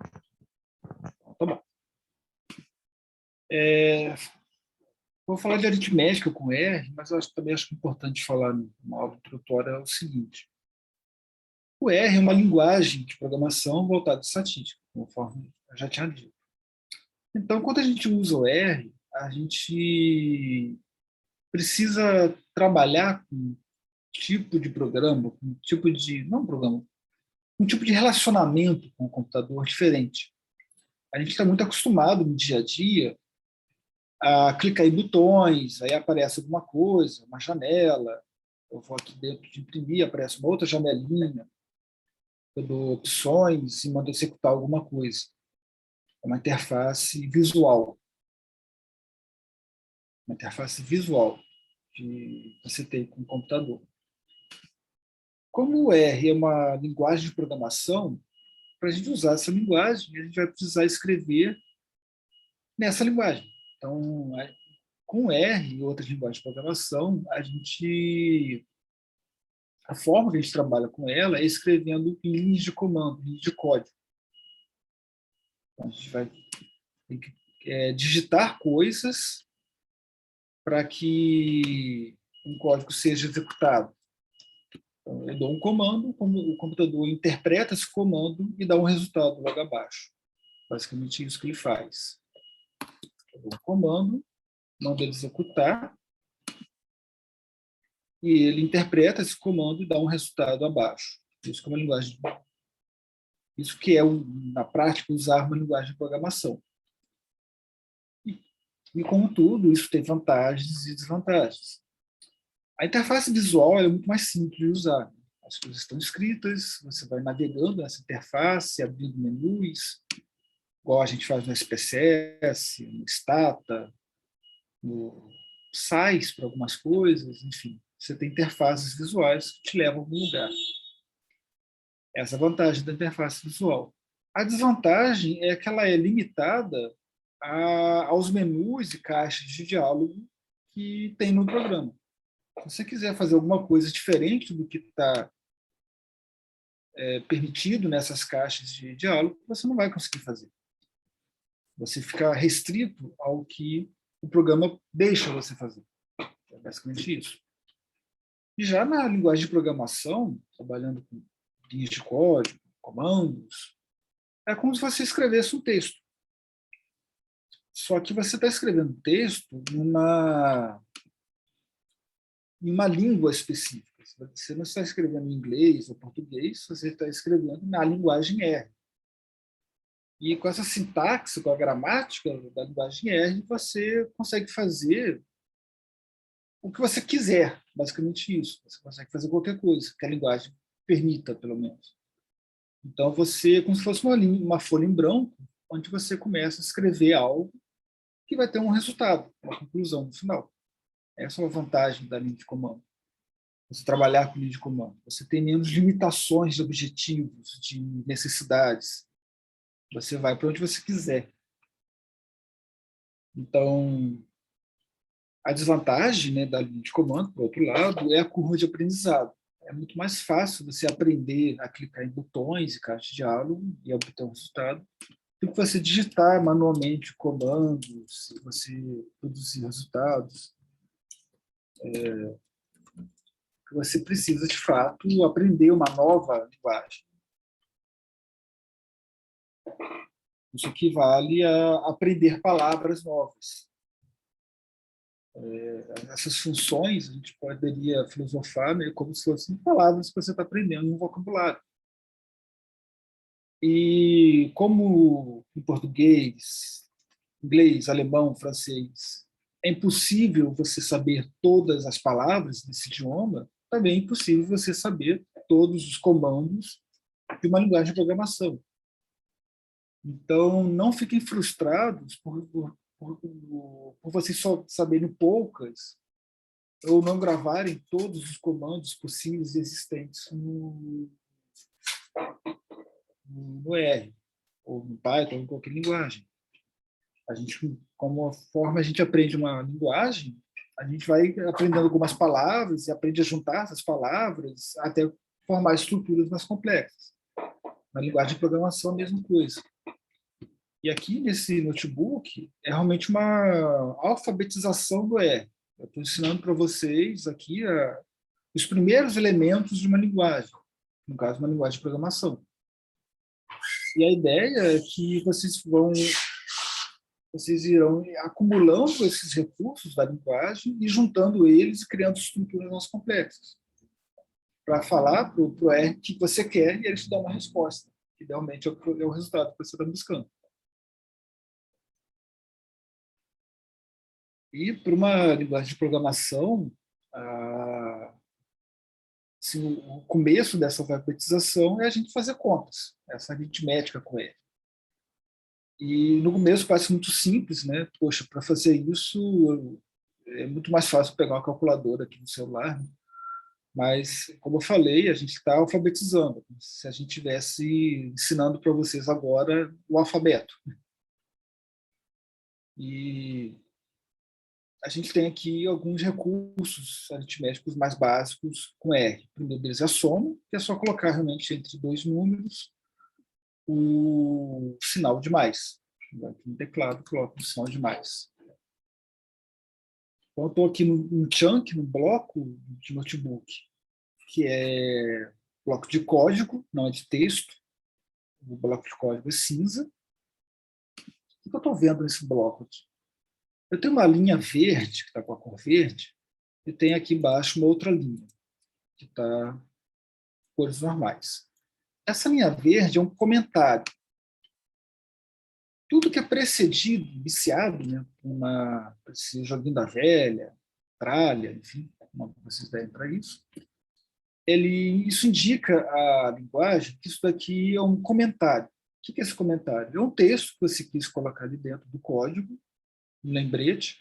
Tá bom. Vou falar de aritmética com R, mas eu também acho importante falar numa aula introdutória é o seguinte. O R é uma linguagem de programação voltada à estatística, conforme eu já tinha dito. Então, quando a gente usa o R, a gente precisa trabalhar com um tipo de programa, com um tipo de, não programa, um tipo de relacionamento com o computador diferente. A gente está muito acostumado no dia a dia a clicar em botões, aí aparece alguma coisa, uma janela, eu vou aqui dentro de imprimir, aparece uma outra janelinha, eu dou opções e mando executar alguma coisa. É uma interface visual. Uma interface visual que você tem com o computador. Como o R é uma linguagem de programação, para a gente usar essa linguagem, a gente vai precisar escrever nessa linguagem. Então, com R e outras linguagens de programação, a forma que a gente trabalha com ela é escrevendo em linhas de comando, linhas de código. Então, a gente vai ter que digitar coisas para que um código seja executado. Então, eu dou um comando, o computador interpreta esse comando e dá um resultado logo abaixo. Basicamente isso que ele faz. Eu dou um comando, mando ele executar, e ele interpreta esse comando e dá um resultado abaixo. Isso que é uma linguagem. Isso que é, na prática, usar uma linguagem de programação. E, como tudo, isso tem vantagens e desvantagens. A interface visual é muito mais simples de usar. As coisas estão escritas, você vai navegando nessa interface, abrindo menus, igual a gente faz no SPSS, no Stata, no SAIS para algumas coisas, enfim. Você tem interfaces visuais que te levam a algum lugar. Essa é a vantagem da interface visual. A desvantagem é que ela é limitada aos menus e caixas de diálogo que tem no programa. Se você quiser fazer alguma coisa diferente do que está permitido nessas caixas de diálogo, você não vai conseguir fazer. Você fica restrito ao que o programa deixa você fazer. É basicamente isso. E já na linguagem de programação, trabalhando com linhas de código, comandos, é como se você escrevesse um texto. Só que você está escrevendo um texto em uma língua específica. Você não está escrevendo em inglês ou português, você está escrevendo na linguagem R. E com essa sintaxe, com a gramática da linguagem R, você consegue fazer o que você quiser, basicamente isso. Você consegue fazer qualquer coisa que a linguagem permita, pelo menos. Então, você, como se fosse uma folha em branco, onde você começa a escrever algo que vai ter um resultado, uma conclusão no final. Essa é uma vantagem da linha de comando. Você trabalhar com linha de comando. Você tem menos limitações de objetivos, de necessidades. Você vai para onde você quiser. Então, a desvantagem, né, da linha de comando, por outro lado, é a curva de aprendizado. É muito mais fácil você aprender a clicar em botões e caixas de diálogo e obter um resultado do que você digitar manualmente comandos, você produzir resultados. Você precisa, de fato, aprender uma nova linguagem. Isso equivale a aprender palavras novas. Essas funções, a gente poderia filosofar, né, como se fossem palavras que você está aprendendo no vocabulário. E como em português, inglês, alemão, francês, é impossível você saber todas as palavras desse idioma, também é impossível você saber todos os comandos de uma linguagem de programação. Então, não fiquem frustrados por vocês só saberem poucas ou não gravarem todos os comandos possíveis e existentes no R, ou no Python, ou em qualquer linguagem. A gente, como forma a gente aprende uma linguagem, a gente vai aprendendo algumas palavras e aprende a juntar essas palavras até formar estruturas mais complexas. Na linguagem de programação, a mesma coisa. E aqui, nesse notebook, é realmente uma alfabetização do R. Eu estou ensinando para vocês aqui os primeiros elementos de uma linguagem, no caso, uma linguagem de programação. E a ideia é que vocês irão acumulando esses recursos da linguagem e juntando eles e criando estruturas mais complexas. Para falar para o R o que você quer e ele te dá uma resposta, que realmente é o resultado que você está buscando. E para uma linguagem de programação, assim, o começo dessa alfabetização é a gente fazer contas, essa aritmética com R. E no começo parece muito simples, né? Poxa, para fazer isso é muito mais fácil pegar uma calculadora aqui no celular, né? Mas, como eu falei, a gente está alfabetizando, como se a gente estivesse ensinando para vocês agora o alfabeto. E a gente tem aqui alguns recursos aritméticos mais básicos com R. O primeiro deles é a soma, que é só colocar realmente entre dois números o sinal de mais. Aqui no teclado, coloco o sinal de mais. Então, eu estou aqui no chunk, no bloco de notebook, que é bloco de código, não é de texto. O bloco de código é cinza. O que eu estou vendo nesse bloco aqui? Eu tenho uma linha verde, que está com a cor verde, e tem aqui embaixo uma outra linha, que está cores normais. Essa linha verde é um comentário. Tudo que é precedido, iniciado, né, esse joguinho da velha, tralha, enfim, como vocês devem para isso, isso indica à linguagem que isso daqui é um comentário. O que é esse comentário? É um texto que você quis colocar ali dentro do código, um lembrete,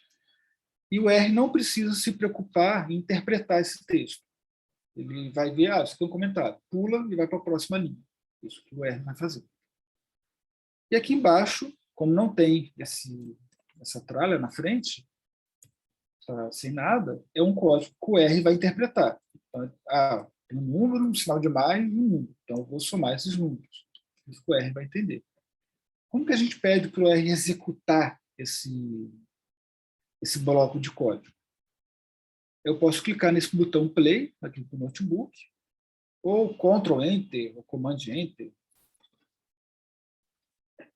e o R não precisa se preocupar em interpretar esse texto. Ele vai ver, isso aqui é um comentário, pula e vai para a próxima linha. Isso que o R vai fazer. E aqui embaixo, como não tem essa tralha na frente, tá sem nada, é um código que o R vai interpretar. Então, tem um número, um sinal de mais e um número. Então, eu vou somar esses números. Isso que o R vai entender. Como que a gente pede para o R executar esse bloco de código? Eu posso clicar nesse botão Play, aqui no notebook, ou Ctrl Enter, ou Command Enter,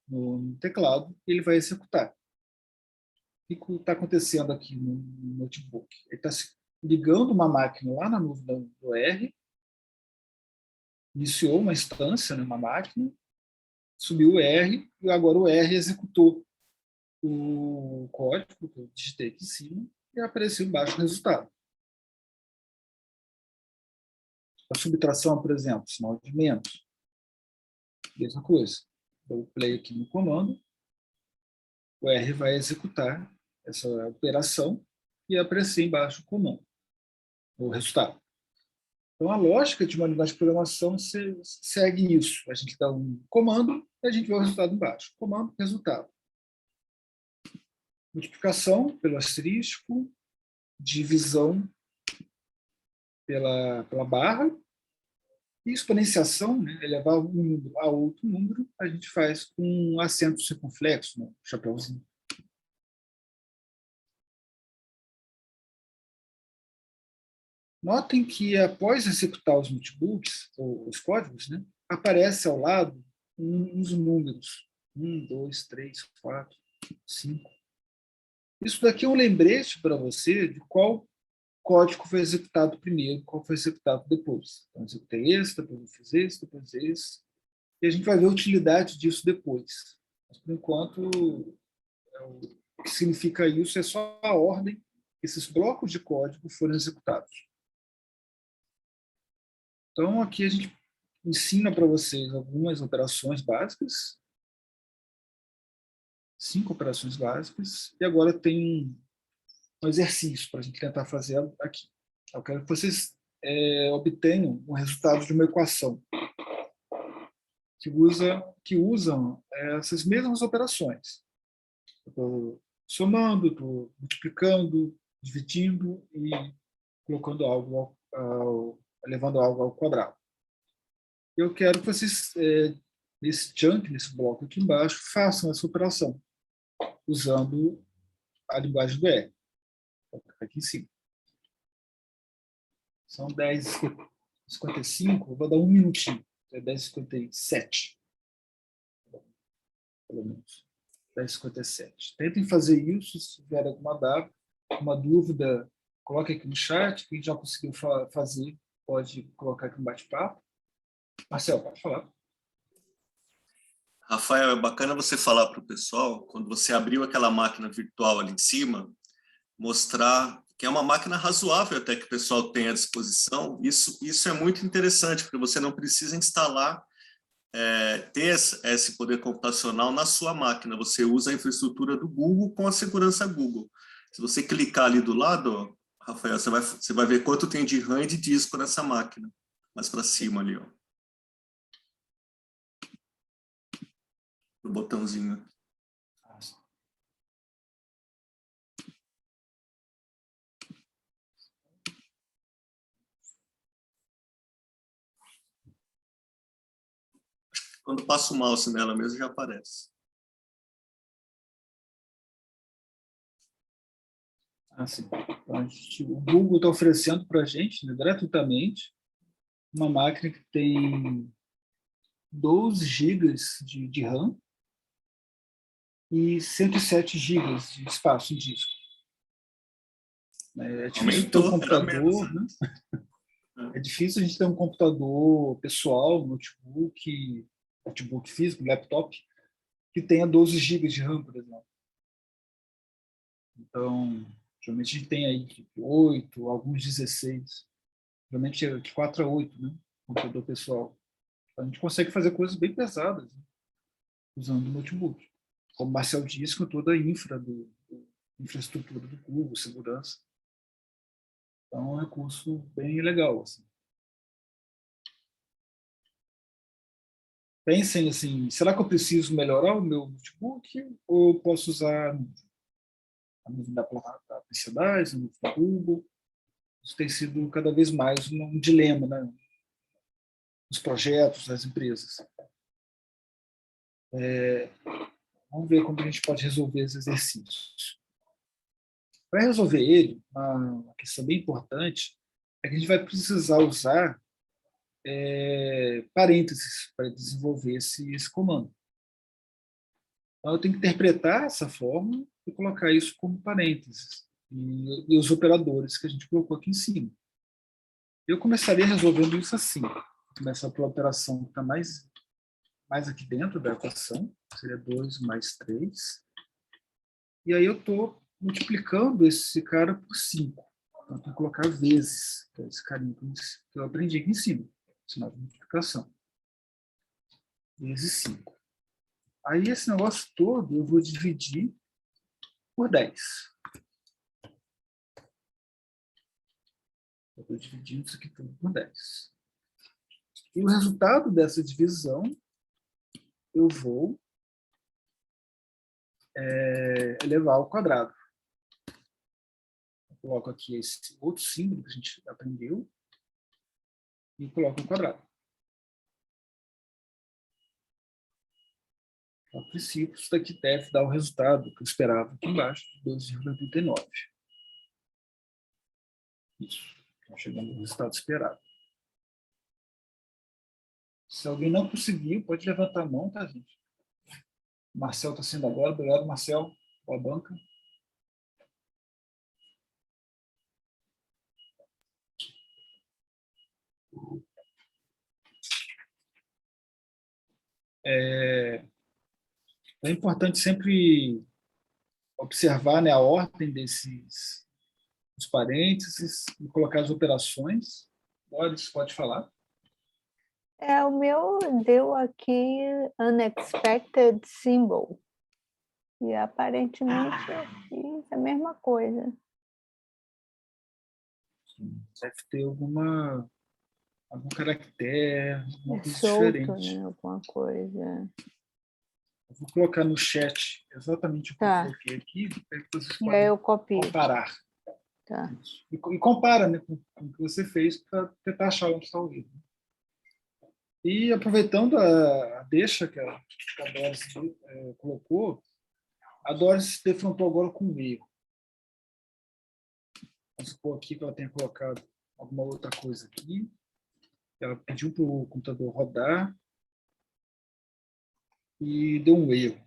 no teclado, e ele vai executar. O que está acontecendo aqui no notebook? Ele está ligando uma máquina lá na nuvem do R, iniciou uma instância, né, uma máquina, subiu o R, e agora o R executou o código que eu digitei aqui em cima e apareceu embaixo o resultado. A subtração, por exemplo, sinal de menos. Mesma coisa. Dou play aqui no comando, o R vai executar essa operação e aparecer embaixo o comando, o resultado. Então, a lógica de uma linguagem de programação segue isso. A gente dá um comando e a gente vê o resultado embaixo. Comando, resultado. Multiplicação pelo asterisco, divisão pela barra, e exponenciação, né, elevar um número a outro número, a gente faz com um acento circunflexo, né, chapéuzinho. Notem que, após executar os notebooks, ou os códigos, né, aparece ao lado uns números. 1, 2, 3, 4, 5. Isso daqui é um lembrete para você de qual código foi executado primeiro, qual foi executado depois. Então, eu executei esse, depois eu fiz esse, depois esse. E a gente vai ver a utilidade disso depois. Mas, por enquanto, o que significa isso é só a ordem que esses blocos de código foram executados. Então, aqui a gente ensina para vocês algumas operações básicas, 5 operações básicas, e agora tem um exercício para a gente tentar fazer aqui. Eu quero que vocês obtenham o resultado de uma equação que usam essas mesmas operações. Estou somando, estou multiplicando, dividindo e colocando algo elevando algo ao quadrado. Eu quero que vocês, nesse chunk, nesse bloco aqui embaixo, façam essa operação, usando a linguagem do R. Vou clicar aqui em cima. São 10h55, vou dar um minutinho. É 10h57. Pelo menos. 10h57. Tentem fazer isso, se tiver alguma dúvida, coloque aqui no chat. Quem já conseguiu fazer, pode colocar aqui no bate-papo. Marcel, pode falar. Rafael, é bacana você falar para o pessoal, quando você abriu aquela máquina virtual ali em cima, mostrar que é uma máquina razoável até que o pessoal tem à disposição. Isso é muito interessante, porque você não precisa instalar, ter esse poder computacional na sua máquina. Você usa a infraestrutura do Google com a segurança Google. Se você clicar ali do lado, Rafael, você vai ver quanto tem de RAM e de disco nessa máquina. Mais para cima ali, ó. O botãozinho. Quando passa o mouse nela mesmo, já aparece. Sim. Então, o Google está oferecendo para a gente, né, gratuitamente, uma máquina que tem 12 GB de RAM e 107 GB de espaço em disco. É difícil ter um computador, né? É difícil a gente ter um computador pessoal, notebook físico, laptop, que tenha 12 GB de RAM, por exemplo. Então, geralmente a gente tem aí 8, alguns 16. Geralmente é de 4 a 8, né? Computador pessoal. A gente consegue fazer coisas bem pesadas, né, usando o notebook. Como o Marcel disse, com toda a infraestrutura do Google, segurança. Então, é um recurso bem legal. Assim. Pensem assim, será que eu preciso melhorar o meu notebook ou eu posso usar a nuvem da Preciedade, a nuvem do Google? Isso tem sido cada vez mais um dilema, né, nos projetos, nas empresas. Vamos ver como a gente pode resolver esses exercícios. Para resolver ele, uma questão bem importante é que a gente vai precisar usar parênteses para desenvolver esse comando. Então, eu tenho que interpretar essa forma e colocar isso como parênteses. E os operadores que a gente colocou aqui em cima. Eu começaria resolvendo isso assim. Vou começar pela operação que está mais aqui dentro da equação, seria 2 mais 3. E aí eu estou multiplicando esse cara por 5. Então, eu tenho que colocar vezes, que é esse carinho que eu aprendi aqui em cima, sinal de multiplicação. Vezes 5. Aí esse negócio todo eu vou dividir por 10. Eu estou dividindo isso aqui tudo por 10. E o resultado dessa divisão eu vou elevar ao quadrado. Eu coloco aqui esse outro símbolo que a gente aprendeu e coloco ao quadrado. A princípio, isso daqui deve dar o resultado que eu esperava aqui embaixo, 12,89. Isso. Está chegando ao resultado esperado. Se alguém não conseguiu, pode levantar a mão, tá, gente? O Marcel está sendo agora. Obrigado, Marcel, pela banca. É importante sempre observar, né, a ordem dos parênteses e colocar as operações. Boris, pode falar. O meu deu aqui unexpected symbol. E aparentemente eu fiz a mesma coisa. Deve ter algum caractere, alguma coisa Solto, diferente. né? Alguma coisa. Eu vou colocar no chat exatamente o que eu coloquei aqui, para que vocês podem comparar. Tá. E compara, né, com o que você fez para tentar achar onde está o erro. E aproveitando a deixa que a Doris colocou, a Doris se defrontou agora com um erro. Vamos supor aqui que ela tenha colocado alguma outra coisa aqui. Ela pediu para o computador rodar e deu um erro.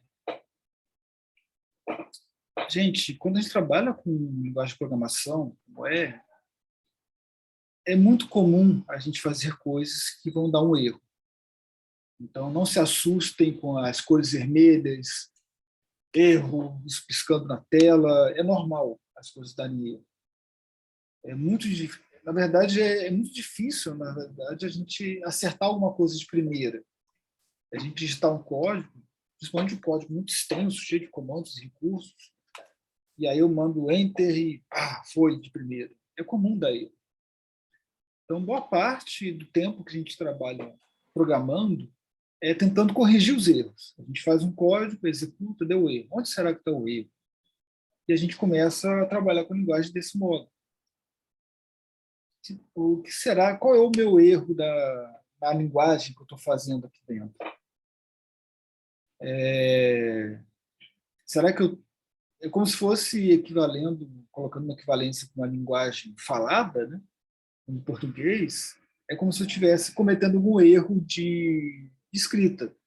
Gente, quando a gente trabalha com linguagem de programação, como é muito comum a gente fazer coisas que vão dar um erro. Então, não se assustem com as cores vermelhas, erro, isso piscando na tela. É normal as coisas darem erro. Na verdade, é muito difícil, na verdade, a gente acertar alguma coisa de primeira. A gente digitar um código, principalmente um código muito extenso, cheio de comandos e recursos, e aí eu mando Enter e foi de primeira. É comum dar erro. Então, boa parte do tempo que a gente trabalha programando é tentando corrigir os erros. A gente faz um código, executa, deu erro. Onde será que está o erro? E a gente começa a trabalhar com a linguagem desse modo. O que será? Qual é o meu erro da linguagem que eu estou fazendo aqui dentro? Será que é como se fosse colocando uma equivalência com uma linguagem falada, né? Em português, é como se eu estivesse cometendo algum erro de escrita.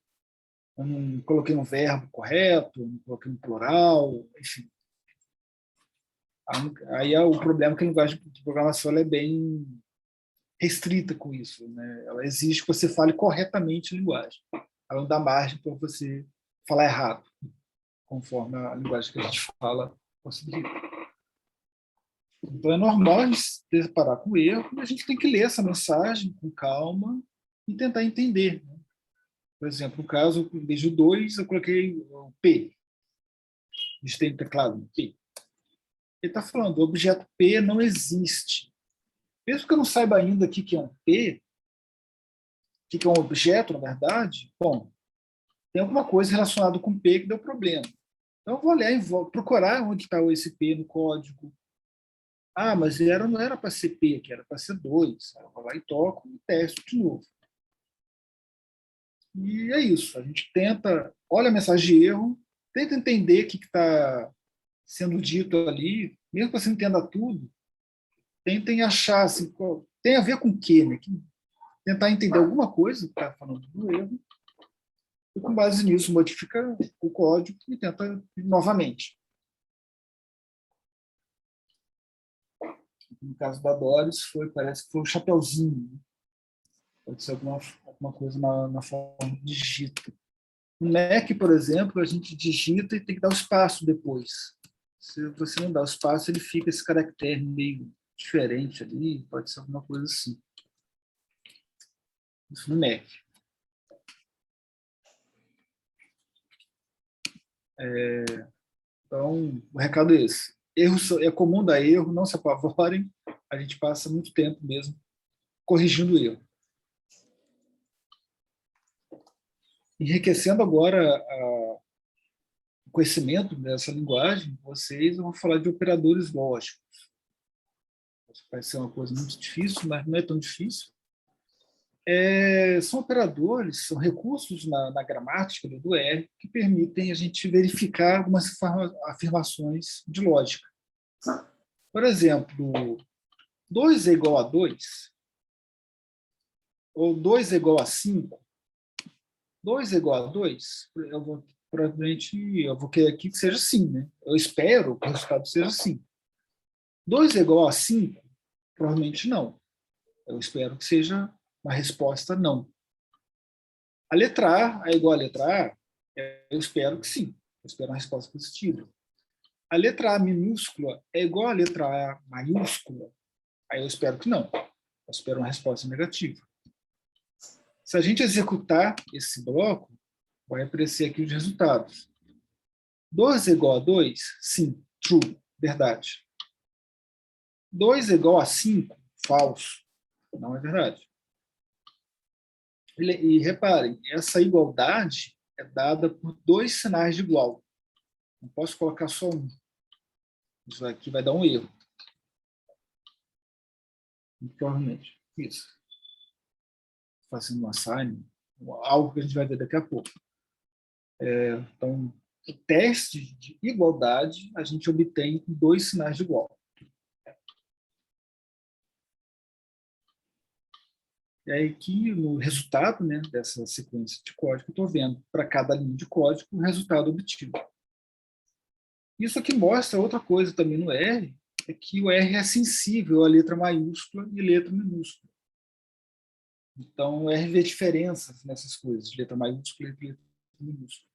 Eu não coloquei um verbo correto, não coloquei um plural, enfim. Aí é o problema que a linguagem de programação ela é bem restrita com isso, né? Ela exige que você fale corretamente a linguagem. Ela não dá margem para você falar errado, conforme a linguagem que a gente fala possibilita. Então, é normal a gente se deparar com erro, e a gente tem que ler essa mensagem com calma e tentar entender. Né? Por exemplo, no caso, em vez de 2, eu coloquei o P. A gente tem teclado P. Ele está falando, o objeto P não existe. Mesmo que eu não saiba ainda o que é um P, o que é um objeto, na verdade, bom, tem alguma coisa relacionada com P que deu problema. Então, eu vou olhar e vou procurar onde está esse P no código. Mas não era para ser P aqui, era para ser 2. Eu vou lá e toco e testo de novo. E é isso, a gente tenta, olha a mensagem de erro, tenta entender o que está sendo dito ali, mesmo que você não entenda tudo, tentem achar, assim, tem a ver com o quê, né? Tentar entender alguma coisa que está falando do erro, e com base nisso modifica o código e tenta novamente. No caso da Doris, parece que foi o chapeuzinho, né? Pode ser alguma coisa na forma de digita. No Mac, por exemplo, a gente digita e tem que dar o espaço depois. Se você não dá o espaço, ele fica esse caractere meio diferente ali, pode ser alguma coisa assim. Isso no Mac. Então, o recado é esse. É comum dar erro, não se apavorem. A gente passa muito tempo mesmo corrigindo o erro. Enriquecendo agora o conhecimento dessa linguagem, vocês vão falar de operadores lógicos. Vai ser uma coisa muito difícil, mas não é tão difícil. São operadores, são recursos na gramática do R que permitem a gente verificar algumas afirmações de lógica. Por exemplo, 2 é igual a 2, ou 2 é igual a 5. 2 é igual a 2, provavelmente eu vou querer aqui que seja sim, né? Eu espero que o resultado seja sim. 2 é igual a 5? Provavelmente não. Eu espero que seja uma resposta não. A letra A é igual à letra A? Eu espero que sim. Eu espero uma resposta positiva. A letra A minúscula é igual à letra A maiúscula? Aí eu espero que não. Eu espero uma resposta negativa. Se a gente executar esse bloco, vai aparecer aqui os resultados. 2 é igual a 2? Sim, true, verdade. 2 é igual a 5? Falso, não é verdade. E reparem, essa igualdade é dada por 2 sinais de igual. Não posso colocar só um. Isso aqui vai dar um erro. Provavelmente. Isso. Fazendo um assign, algo que a gente vai ver daqui a pouco. Então, o teste de igualdade a gente obtém com 2 sinais de igual. E aí aqui, no resultado, né, dessa sequência de código, eu estou vendo para cada linha de código o resultado obtido. Isso aqui mostra outra coisa também no R, é que o R é sensível à letra maiúscula e letra minúscula. Então, o R vê diferenças nessas coisas, letra maiúscula e letra minúscula.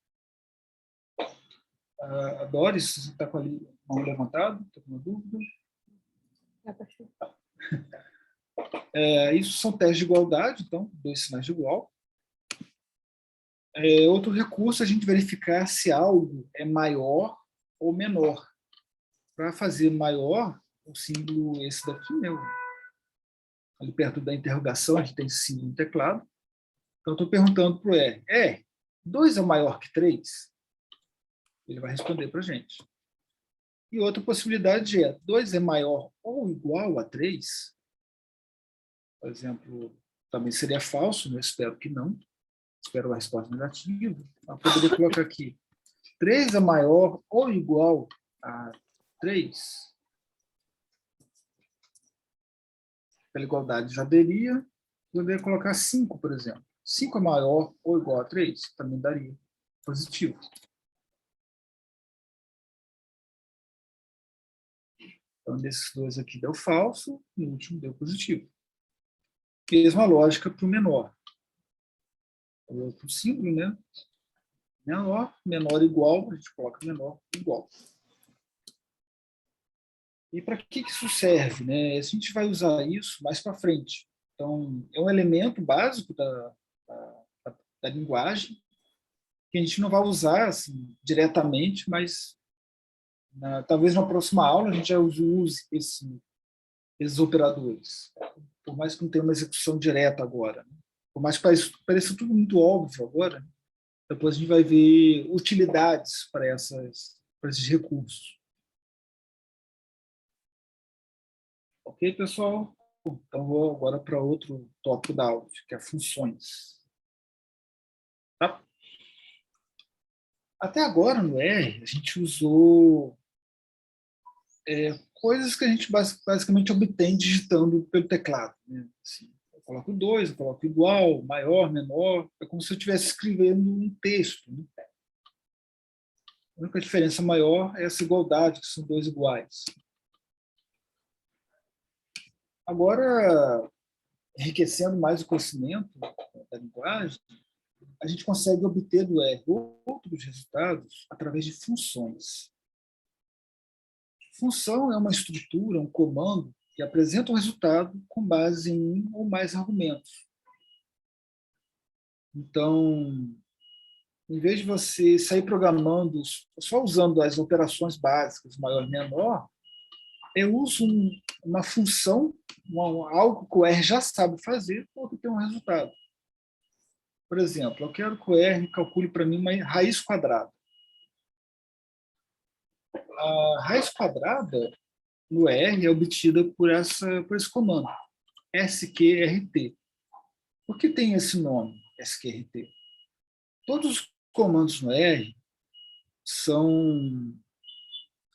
A Doris, você está com a mão levantada? Está com uma dúvida? Isso são testes de igualdade, então, 2 sinais de igual. Outro recurso é a gente verificar se algo é maior ou menor. Para fazer maior, o símbolo esse daqui, né? Ali perto da interrogação, a gente tem esse símbolo no teclado. Então, eu estou perguntando para o R, 2 é maior que 3? Ele vai responder para a gente. E outra possibilidade é, 2 é maior ou igual a 3? Por exemplo, também seria falso, né? Eu espero que não. Espero uma resposta negativa. Eu poderia colocar aqui, 3 é maior ou igual a 3? Pela igualdade já daria. Eu poderia colocar 5, por exemplo. 5 é maior ou igual a 3? Também daria positivo. Então, desses dois aqui deu falso, e o último deu positivo. Mesma lógica para o menor. O outro símbolo, né? Menor igual, a gente coloca menor igual. E para que isso serve, né? A gente vai usar isso mais para frente. Então, é um elemento básico da linguagem que a gente não vai usar assim, diretamente, mas talvez na próxima aula a gente já use esses operadores. Por mais que não tenha uma execução direta agora. Né? Por mais que pareça tudo muito óbvio agora, depois a gente vai ver utilidades para esses recursos. Ok, pessoal? Então, vou agora para outro tópico da aula, que é funções. Tá? Até agora, no R, a gente usou coisas que a gente basicamente obtém digitando pelo teclado. Né? Assim, eu coloco 2, eu coloco igual, maior, menor. É como se eu estivesse escrevendo um texto. Né? A única diferença maior é essa igualdade, que são 2 iguais. Agora, enriquecendo mais o conhecimento da linguagem, a gente consegue obter do R outros resultados através de funções. Função é uma estrutura, um comando que apresenta um resultado com base em um ou mais argumentos. Então, em vez de você sair programando só usando as operações básicas, maior e menor, eu uso uma função, algo que o R já sabe fazer, para obter um resultado. Por exemplo, eu quero que o R calcule para mim uma raiz quadrada. A raiz quadrada no R é obtida por esse comando, sqrt. Por que tem esse nome, sqrt? Todos os comandos no R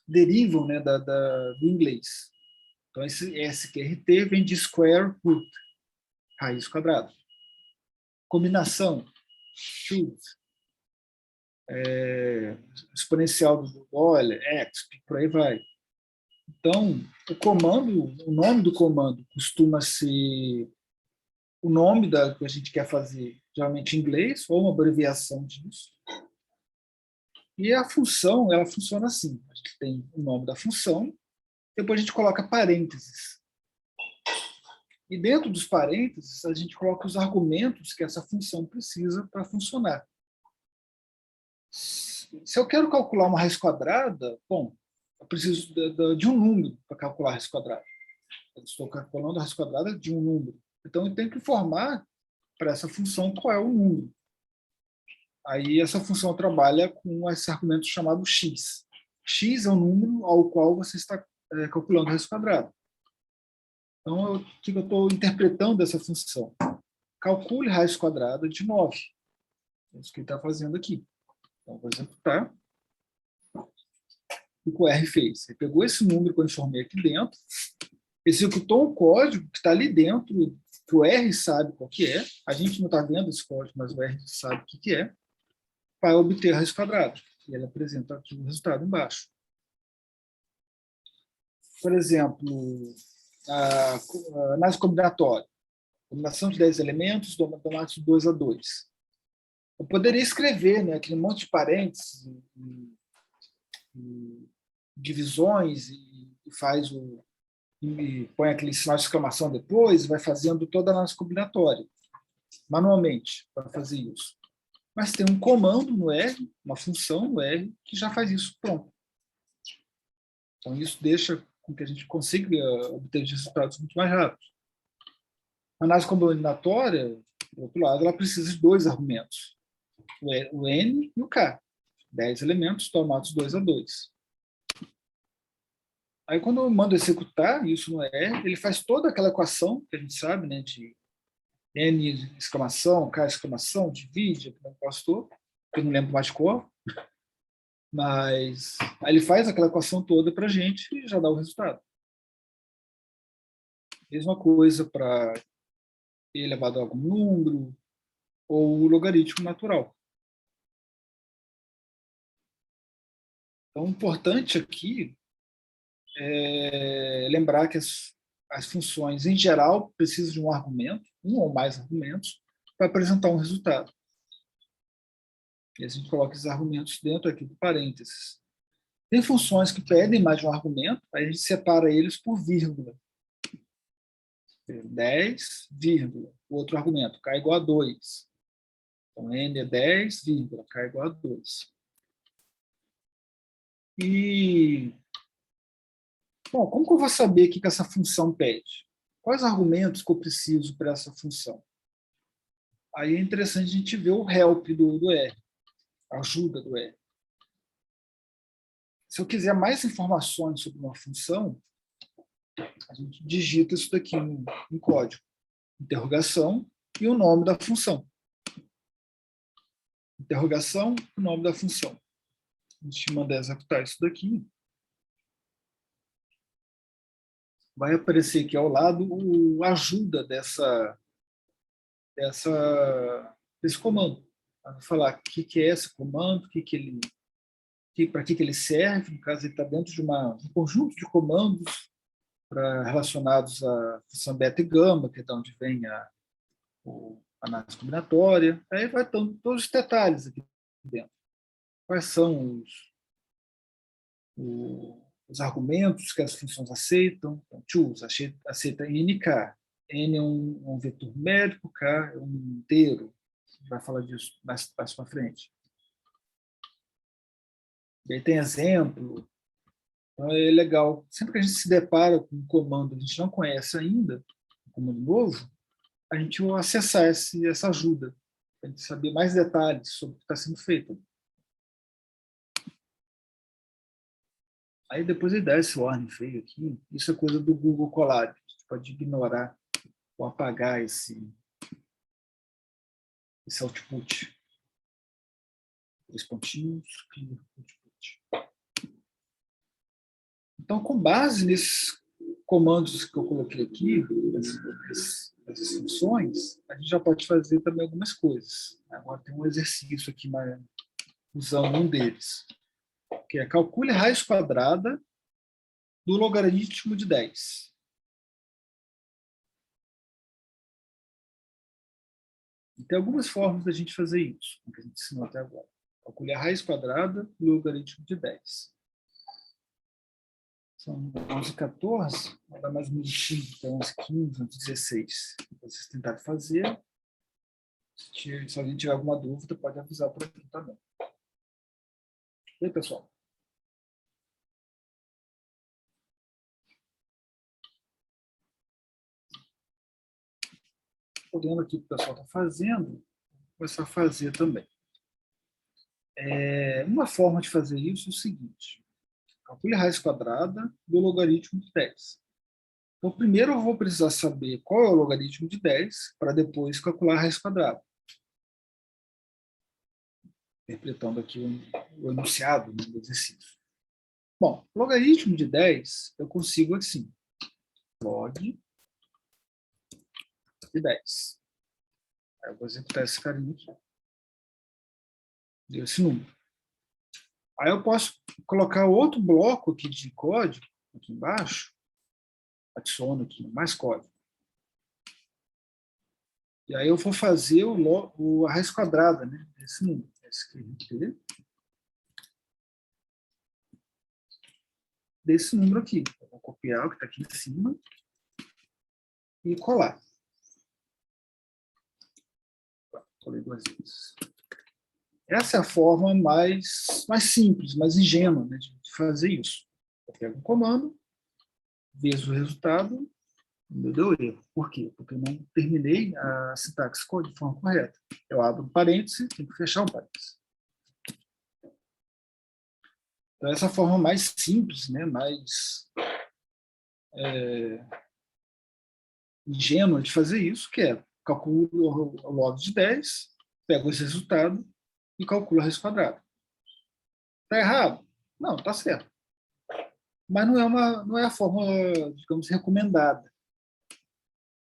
derivam, né, do inglês. Então, esse sqrt vem de square root, raiz quadrada. Combinação, should, exponencial do Euler, x, por aí vai. Então, o nome do comando costuma ser o nome que a gente quer fazer, geralmente em inglês, ou uma abreviação disso. E a função, ela funciona assim. A gente tem o nome da função, depois a gente coloca parênteses. E dentro dos parênteses, a gente coloca os argumentos que essa função precisa para funcionar. Se eu quero calcular uma raiz quadrada, bom, eu preciso de um número para calcular a raiz quadrada. Eu estou calculando a raiz quadrada de um número. Então, eu tenho que informar para essa função qual é o número. Aí, essa função trabalha com esse argumento chamado x. X é o número ao qual você está calculando a raiz quadrada. Então, o que eu estou interpretando dessa função? Calcule raiz quadrada de 9. É isso que ele está fazendo aqui. Então, vou executar. O que o R fez? Ele pegou esse número que eu informei aqui dentro, executou um código que está ali dentro, que o R sabe qual que é. A gente não está vendo esse código, mas o R sabe o que é, para obter a raiz quadrada. E ele apresenta aqui o resultado embaixo. Por exemplo, a análise combinatória. Combinação de 10 elementos, domados de 2 a 2. Eu poderia escrever, né, aquele monte de parênteses, e divisões, e põe aquele sinal de exclamação depois, vai fazendo toda a análise combinatória, manualmente, para fazer isso. Mas tem um comando no R, uma função no R, que já faz isso pronto. Então, isso deixa com que a gente consiga obter resultados muito mais rápidos. A análise combinatória, do outro lado, ela precisa de 2 argumentos, o N e o K. 10 elementos tomados 2 a 2. Aí, quando eu mando executar isso no R, ele faz toda aquela equação que a gente sabe, né, de N exclamação, K exclamação, divide, que eu postou, eu não lembro mais de cor, mas aí ele faz aquela equação toda para a gente e já dá o resultado. Mesma coisa para e elevado a algum número ou o logaritmo natural. Então, o importante aqui é lembrar que as funções, em geral, precisam de um argumento, um ou mais argumentos, para apresentar um resultado. E a gente coloca esses argumentos dentro aqui do parênteses. Tem funções que pedem mais de um argumento, aí a gente separa eles por vírgula. 10, vírgula. O outro argumento, K igual a 2. Então, N é 10, vírgula, K igual a 2. E, bom, como que eu vou saber o que essa função pede? Quais argumentos que eu preciso para essa função? Aí é interessante a gente ver o help do R, a ajuda do R. Se eu quiser mais informações sobre uma função, a gente digita isso daqui em código. Interrogação e o nome da função. interrogação, o nome da função. A gente manda executar isso daqui. Vai aparecer aqui ao lado o ajuda desse comando. Vai falar o que é esse comando, para que ele serve. No caso, ele está dentro de um conjunto de comandos relacionados à função beta e gama, que é de onde vem a análise combinatória. Aí vai ter todos os detalhes aqui dentro. Quais são os argumentos que as funções aceitam. Então, choose aceita NK. N é um vetor numérico, K é um inteiro. A gente vai falar disso mais para frente. E aí tem exemplo. Então é legal. Sempre que a gente se depara com um comando que a gente não conhece ainda, um comando novo, a gente vai acessar essa ajuda, para a gente saber mais detalhes sobre o que está sendo feito. Aí depois ele dá esse warning feio aqui. Isso é coisa do Google Colab. A gente pode ignorar ou apagar esse output. 3 pontinhos, output. Então, com base nesses comandos que eu coloquei aqui, essas funções, a gente já pode fazer também algumas coisas. Agora tem um exercício aqui usando um deles, que é calcule a raiz quadrada do logaritmo de 10. E tem algumas formas da gente fazer isso, que a gente ensinou até agora. Calcule a raiz quadrada do logaritmo de 10. São 11 e 14, vai dar mais ou menos 5, 11, 15, 16. Vocês tentarem fazer. Se alguém tiver alguma dúvida, pode avisar por aqui também. E aí, pessoal? Olhando aqui o que o pessoal está fazendo, vou começar a fazer também. Uma forma de fazer isso é o seguinte. Calcule a raiz quadrada do logaritmo de 10. Então, primeiro eu vou precisar saber qual é o logaritmo de 10, para depois calcular a raiz quadrada. Interpretando aqui o enunciado do exercício. Bom, logaritmo de 10, eu consigo assim. Log de 10. Aí eu vou executar esse carinho aqui. Deu esse número. Aí eu posso colocar outro bloco aqui de código, aqui embaixo, adiciono aqui mais código. E aí eu vou fazer a raiz quadrada, né, desse número. Desse número aqui. Eu vou copiar o que está aqui em cima e colar. Colei 2 vezes. Essa é a forma mais simples, mais ingênua, né, de fazer isso. Eu pego um comando, vejo o resultado, não deu erro. Por quê? Porque eu não terminei a sintaxe de forma correta. Eu abro um parêntese, tenho que fechar um parêntese. Então, essa é a forma mais simples, né, mais ingênua de fazer isso, que é calculo o log de 10, pego esse resultado e calculo a raiz quadrada. Está errado? Não, está certo. Mas não é a forma, digamos, recomendada.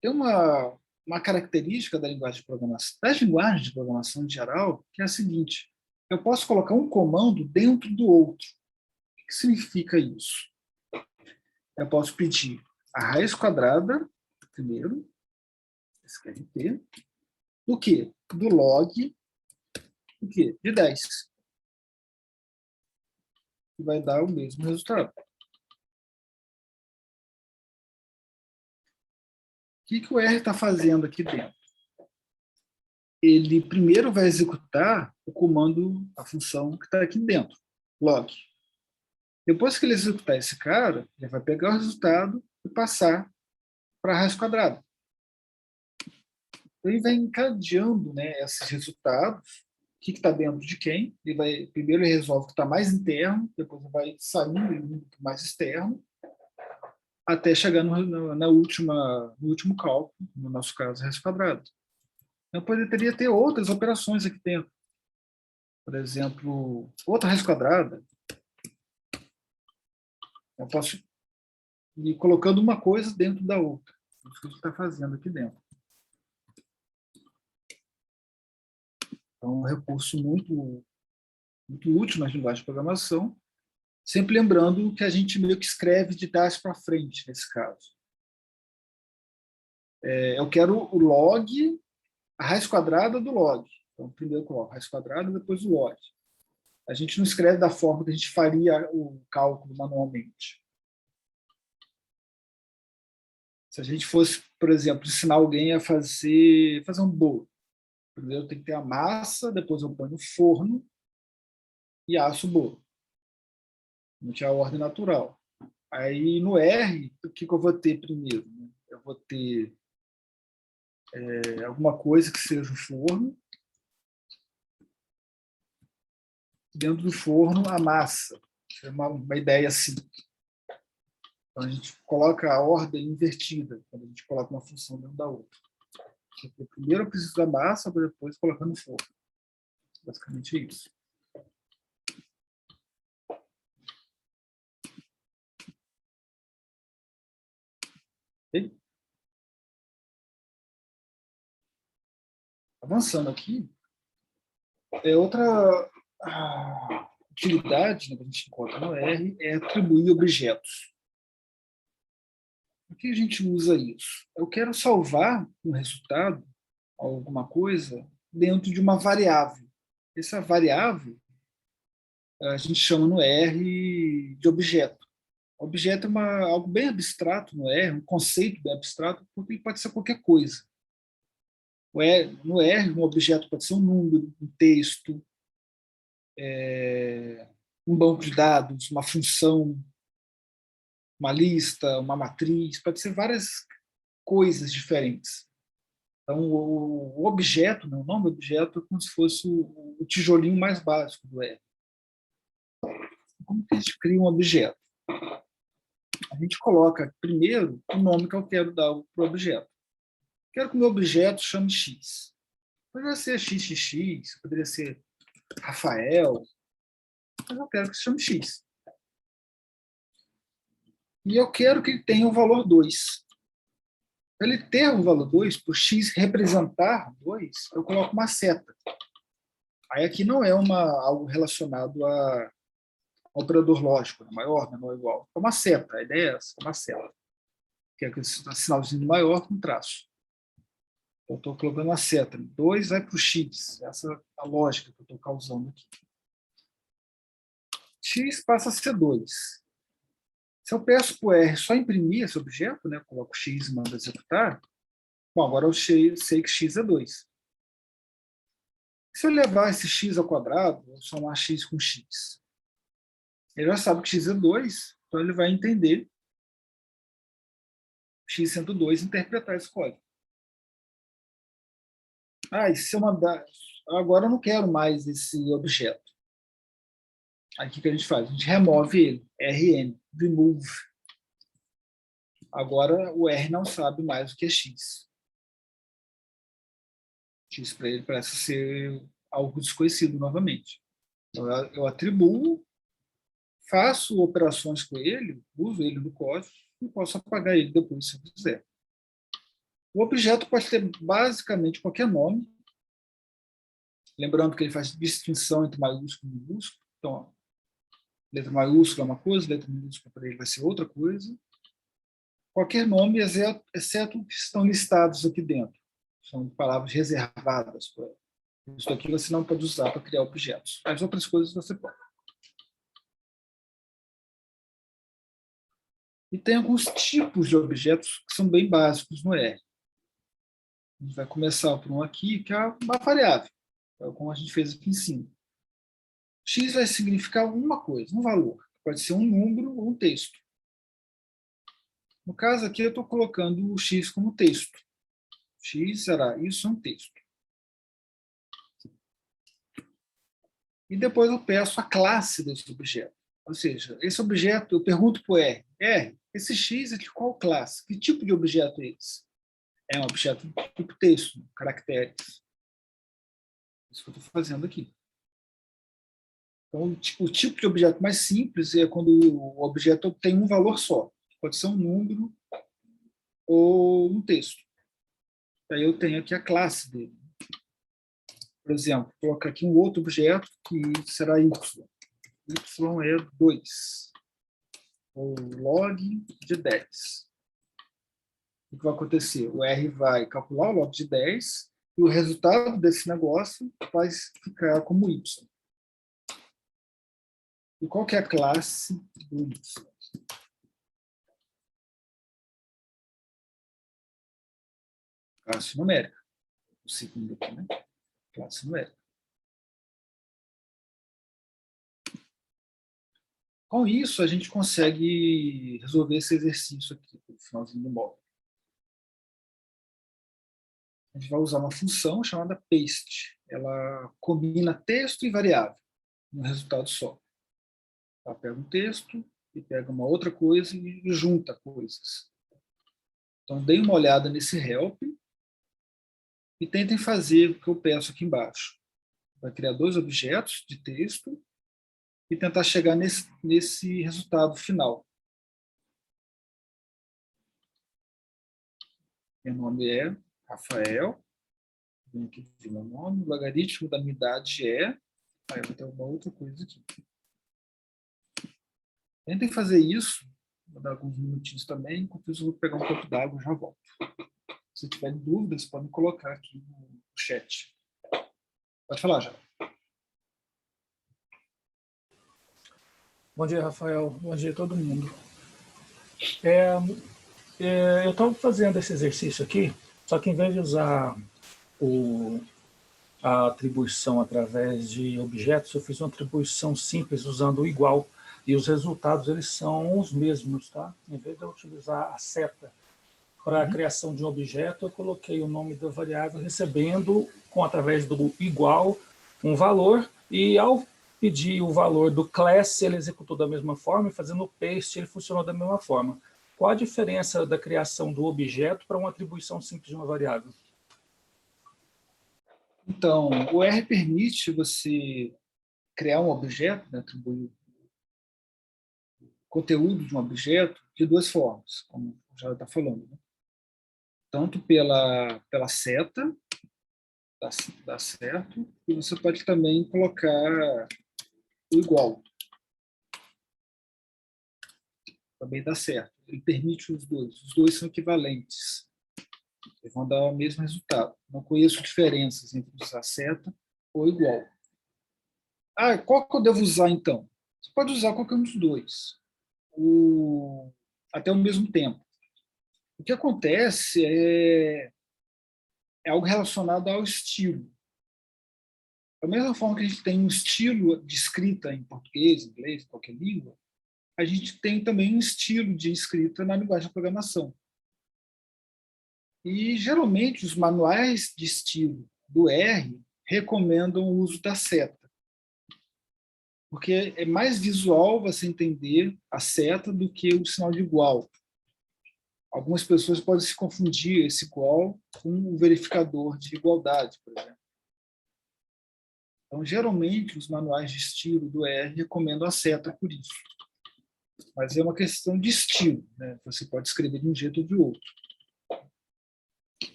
Tem uma característica da linguagem de programação, das linguagens de programação em geral, que é a seguinte: eu posso colocar um comando dentro do outro. O que significa isso? Eu posso pedir a raiz quadrada, primeiro, SQRT, do quê? Do log, do quê? De 10. Que vai dar o mesmo resultado. O que o R está fazendo aqui dentro? Ele primeiro vai executar o comando, a função que está aqui dentro, log. Depois que ele executar esse cara, ele vai pegar o resultado e passar para a raiz quadrada. Ele vai encadeando, né, esses resultados, o que está dentro de quem. Primeiro ele resolve o que está mais interno, depois ele vai saindo e indo para o mais externo, até chegar no último cálculo, no nosso caso, a raiz quadrada. Então, poderia ter outras operações aqui dentro. Por exemplo, outra raiz quadrada, eu posso ir colocando uma coisa dentro da outra. É isso que a gente está fazendo aqui dentro. Então, é um recurso muito, muito útil nas linguagens de programação, sempre lembrando que a gente meio que escreve de trás para frente, nesse caso. Eu quero o log, a raiz quadrada do log. Então, primeiro eu coloco a raiz quadrada, depois o log. A gente não escreve da forma que a gente faria o cálculo manualmente. Se a gente fosse, por exemplo, ensinar alguém a fazer um bolo, primeiro tem que ter a massa, depois eu ponho no forno e asso o bolo. Não tinha a ordem natural. Aí, no R, o que eu vou ter primeiro? Eu vou ter alguma coisa que seja o forno. Dentro do forno, a massa. É uma ideia assim. Então, a gente coloca a ordem invertida, quando a gente coloca uma função dentro da outra. Porque primeiro eu preciso da massa, para depois colocar no forno. Basicamente isso. Okay? Avançando aqui, outra utilidade, né, que a gente encontra no R é atribuir objetos. Por que a gente usa isso? Eu quero salvar um resultado, alguma coisa, dentro de uma variável. Essa variável a gente chama no R de objeto. Objeto é algo bem abstrato no R, um conceito bem abstrato, porque ele pode ser qualquer coisa. No R, um objeto pode ser um número, um texto, um banco de dados, uma função, uma lista, uma matriz, pode ser várias coisas diferentes. Então, o objeto, o nome objeto, é como se fosse o tijolinho mais básico do R. Como que a gente cria um objeto? A gente coloca primeiro o nome que eu quero dar para o objeto. Quero que o meu objeto chame X. Poderia ser XXX, poderia ser Rafael, mas eu quero que se chame X. E eu quero que ele tenha o valor 2. Para ele ter o valor 2, para o X representar 2, eu coloco uma seta. Aí aqui não é algo relacionado a operador lógico, maior, menor, igual. É uma seta, a ideia é essa, é uma seta. Que é aquele sinalzinho maior com traço. Eu estou colocando uma seta. 2 vai para o X. Essa é a lógica que eu estou causando aqui. X passa a ser 2. Se eu peço para o R só imprimir esse objeto, né, eu coloco X e mando executar, bom, agora eu sei que X é 2. Se eu levar esse X ao quadrado, eu somar X com X, ele já sabe que X é 2, então ele vai entender X sendo 2 e interpretar esse código. E se eu mandar... Agora eu não quero mais esse objeto. Aí o que a gente faz? A gente remove ele. RN, remove. Agora o R não sabe mais o que é X. X para ele parece ser algo desconhecido novamente. Então, eu atribuo, faço operações com ele, uso ele no código e posso apagar ele depois, se eu quiser. O objeto pode ter basicamente qualquer nome, lembrando que ele faz distinção entre maiúsculo e minúsculo. Então, letra maiúscula é uma coisa, letra minúscula para ele vai ser outra coisa. Qualquer nome, exceto os que estão listados aqui dentro. São palavras reservadas para isso aqui você não pode usar para criar objetos. As outras coisas você pode. E tem alguns tipos de objetos que são bem básicos no R. A gente vai começar por um aqui, que é uma variável, como a gente fez aqui em cima. X vai significar uma coisa, um valor. Pode ser um número ou um texto. No caso aqui, eu estou colocando o X como texto. X será isso, um texto. E depois eu peço a classe desse objeto. Ou seja, esse objeto, eu pergunto para o R, esse X é de qual classe? Que tipo de objeto é esse? É um objeto tipo texto, caracteres. Isso que eu estou fazendo aqui. Então, o tipo de objeto mais simples é quando o objeto tem um valor só. Pode ser um número ou um texto. Aí eu tenho aqui a classe dele. Por exemplo, vou colocar aqui um outro objeto que será y. Y é 2. Ou log de 10. O que vai acontecer? O R vai calcular o log de 10 e o resultado desse negócio vai ficar como y. E qual que é a classe do y? Classe numérica. O segundo aqui, né? Classe numérica. Com isso, a gente consegue resolver esse exercício aqui, no finalzinho do módulo. A gente vai usar uma função chamada paste. Ela combina texto e variável no resultado só. Ela pega um texto e pega uma outra coisa e junta coisas. Então, deem uma olhada nesse help e tentem fazer o que eu peço aqui embaixo. Vai criar 2 objetos de texto e tentar chegar nesse resultado final. Meu nome é Rafael. Vem aqui ver meu nome. O logaritmo da minha idade é... Aí eu vou ter uma outra coisa aqui. Tentem fazer isso. Vou dar alguns minutinhos também. Enquanto isso, eu vou pegar um copo d'água e já volto. Se tiverem dúvidas, podem colocar aqui no chat. Pode falar, já. Bom dia, Rafael. Bom dia a todo mundo. Eu estava fazendo esse exercício aqui, só que em vez de usar a atribuição através de objetos, eu fiz uma atribuição simples usando o igual, e os resultados eles são os mesmos, tá? Em vez de eu utilizar a seta para a criação de um objeto, eu coloquei o nome da variável recebendo, através do igual, um valor, e ao pedir o valor do class, ele executou da mesma forma, e fazendo o paste, ele funcionou da mesma forma. Qual a diferença da criação do objeto para uma atribuição simples de uma variável? Então, o R permite você criar um objeto, né, atribuir o conteúdo de um objeto de 2 formas, como já está falando. Né? Tanto pela seta, dá certo, e você pode também colocar o igual. Também dá certo. Ele permite os dois são equivalentes. Eles vão dar o mesmo resultado. Não conheço diferenças entre usar seta ou igual. Qual que eu devo usar, então? Você pode usar qualquer um dos dois. Até ao mesmo tempo. O que acontece é algo relacionado ao estilo. Da mesma forma que a gente tem um estilo de escrita em português, inglês, qualquer língua, a gente tem também um estilo de escrita na linguagem de programação. E, geralmente, os manuais de estilo do R recomendam o uso da seta, porque é mais visual você entender a seta do que o sinal de igual. Algumas pessoas podem se confundir esse igual com o verificador de igualdade, por exemplo. Então, geralmente, os manuais de estilo do R recomendam a seta por isso. Mas é uma questão de estilo, né? Você pode escrever de um jeito ou de outro.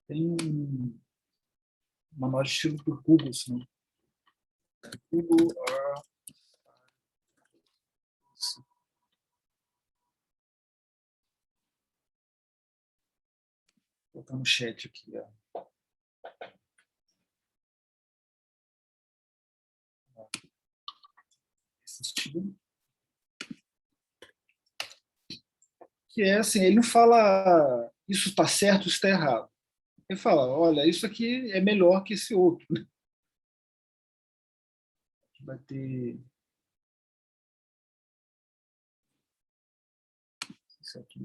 Tem um manual de estilo por Google, senão. Google. Vou botar no chat aqui. Esse estilo. Que é assim, ele não fala isso está certo, isso está errado. Ele fala, olha, isso aqui é melhor que esse outro. Vai ter... Isso aqui.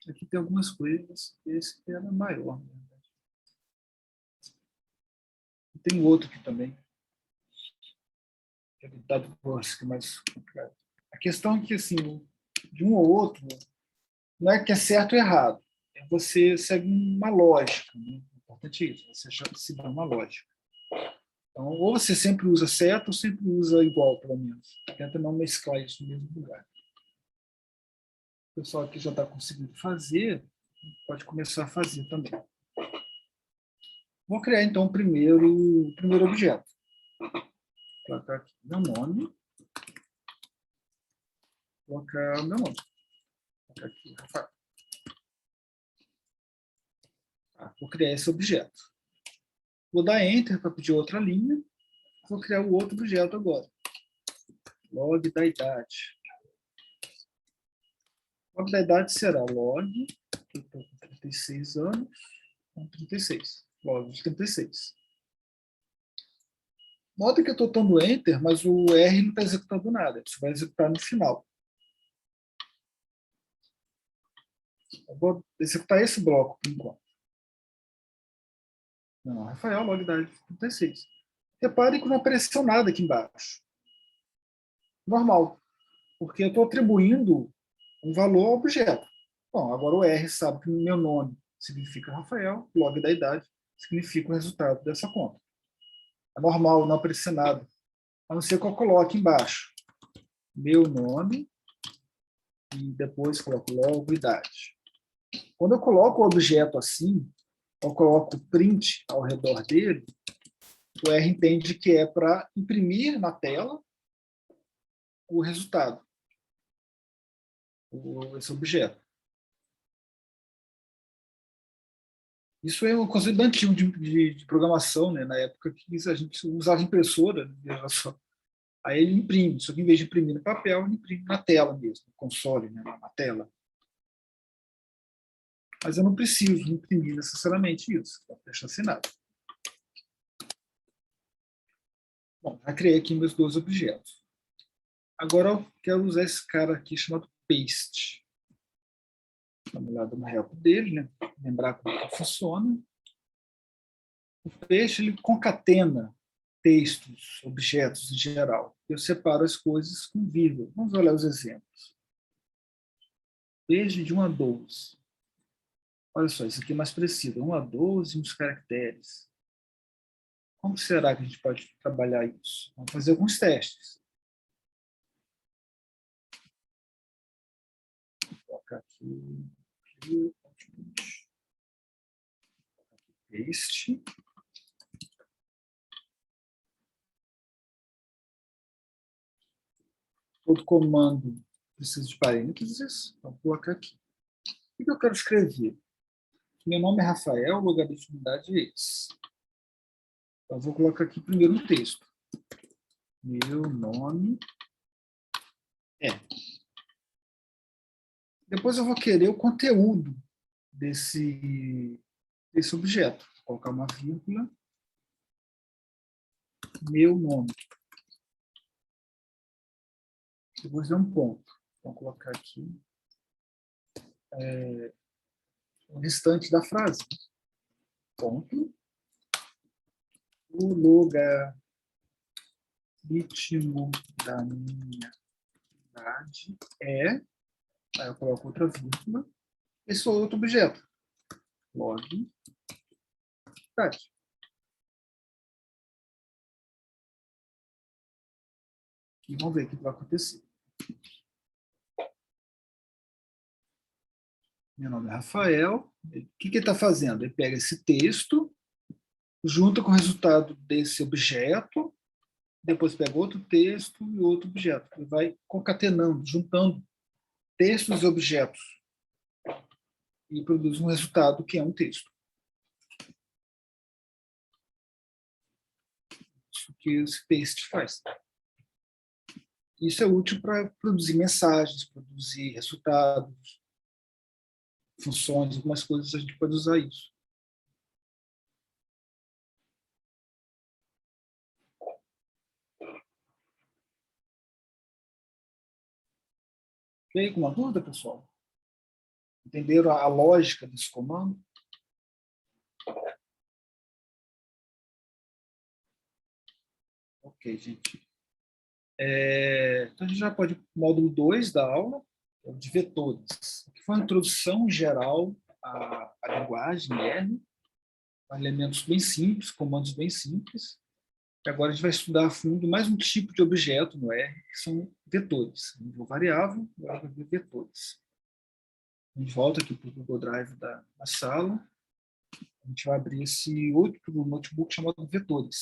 Aqui tem algumas coisas, esse que era maior. Né? Tem outro aqui também. Que é mais complicado. A questão é que, assim, de um ou outro, não é que é certo ou errado. Você segue uma lógica. Né? importante isso, você já se dá uma lógica. Então, ou você sempre usa seta, ou sempre usa igual, pelo menos. Tenta não mesclar isso no mesmo lugar. O pessoal aqui já está conseguindo fazer, pode começar a fazer também. Vou criar, então, o primeiro objeto. Vou colocar aqui meu nome. Vou colocar o meu nome. Vou colocar aqui, Rafael. Vou criar esse objeto. Vou dar Enter para pedir outra linha. Vou criar o outro objeto agora. Log da idade. Log da idade será log, eu estou com 36 anos, com 36. Log de 36. Nota que eu estou dando Enter, mas o R não está executando nada. Isso vai executar no final. Eu vou executar esse bloco por enquanto. Não, Rafael, log da idade de 36. Repare que não apareceu nada aqui embaixo. Normal, porque eu estou atribuindo um valor ao objeto. Bom, agora o R sabe que meu nome significa Rafael, log da idade significa o resultado dessa conta. É normal não aparecer nada, a não ser que eu coloque embaixo meu nome e depois coloco logo idade. Quando eu coloco o objeto assim, eu coloco print ao redor dele, o R entende que é para imprimir na tela o resultado, esse objeto. Isso é um conceito antigo de programação, né? Na época que a gente usava impressora, veja só. Aí ele imprime, só que em vez de imprimir no papel, ele imprime na tela mesmo, no console, né? Na tela. Mas eu não preciso imprimir necessariamente isso, para deixar assinado. Bom, já criei aqui meus dois objetos. Agora eu quero usar esse cara aqui chamado paste. Dá uma olhada no help dele, né? Lembrar como que funciona. O paste ele concatena textos, objetos em geral. Eu separo as coisas com vírgula. Vamos olhar os exemplos. Paste de 1 a 12. Olha só, isso aqui é mais preciso. 1 a 12 uns caracteres. Como será que a gente pode trabalhar isso? Vamos fazer alguns testes. Vou colocar aqui. Paste. Todo comando precisa de parênteses. Vou colocar aqui. O que eu quero escrever? Meu nome é Rafael, o logaritmo de unidade é esse. Então, vou colocar aqui primeiro um texto. Meu nome é. Depois eu vou querer o conteúdo desse objeto. Vou colocar uma vírgula. Meu nome. Depois é um ponto. Vou colocar aqui o restante da frase. Ponto. O logaritmo da minha idade é. Aí eu coloco outra vírgula. Esse é outro objeto. Log idade. E vamos ver o que vai acontecer. Meu nome é Rafael. O que ele está fazendo? Ele pega esse texto, junta com o resultado desse objeto, depois pega outro texto e outro objeto. Ele vai concatenando, juntando textos e objetos. E produz um resultado que é um texto. Isso que esse paste faz. Isso é útil para produzir mensagens, produzir resultados, funções, algumas coisas a gente pode usar isso. E aí, alguma dúvida, pessoal? Entenderam a lógica desse comando? Ok, gente. Então, a gente já pode ir para o módulo 2 da aula, que é o de vetores, que foi uma introdução geral à linguagem R. elementos bem simples, comandos bem simples. E agora a gente vai estudar a fundo mais um tipo de objeto no R, que são vetores. Nível variável, agora vai ver vetores. A gente volta aqui para o Google Drive da sala. A gente vai abrir esse outro notebook chamado Vetores.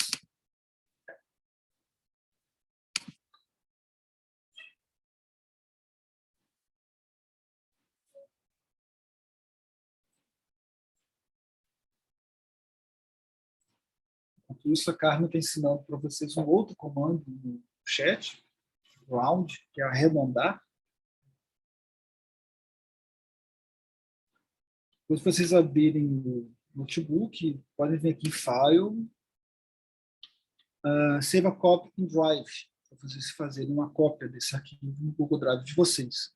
Enquanto isso, a Carmen está ensinando para vocês um outro comando no chat, round, que é arredondar. Depois vocês abrirem o notebook, podem vir aqui em File, Save a Copy in Drive, para vocês fazerem uma cópia desse arquivo no Google Drive de vocês.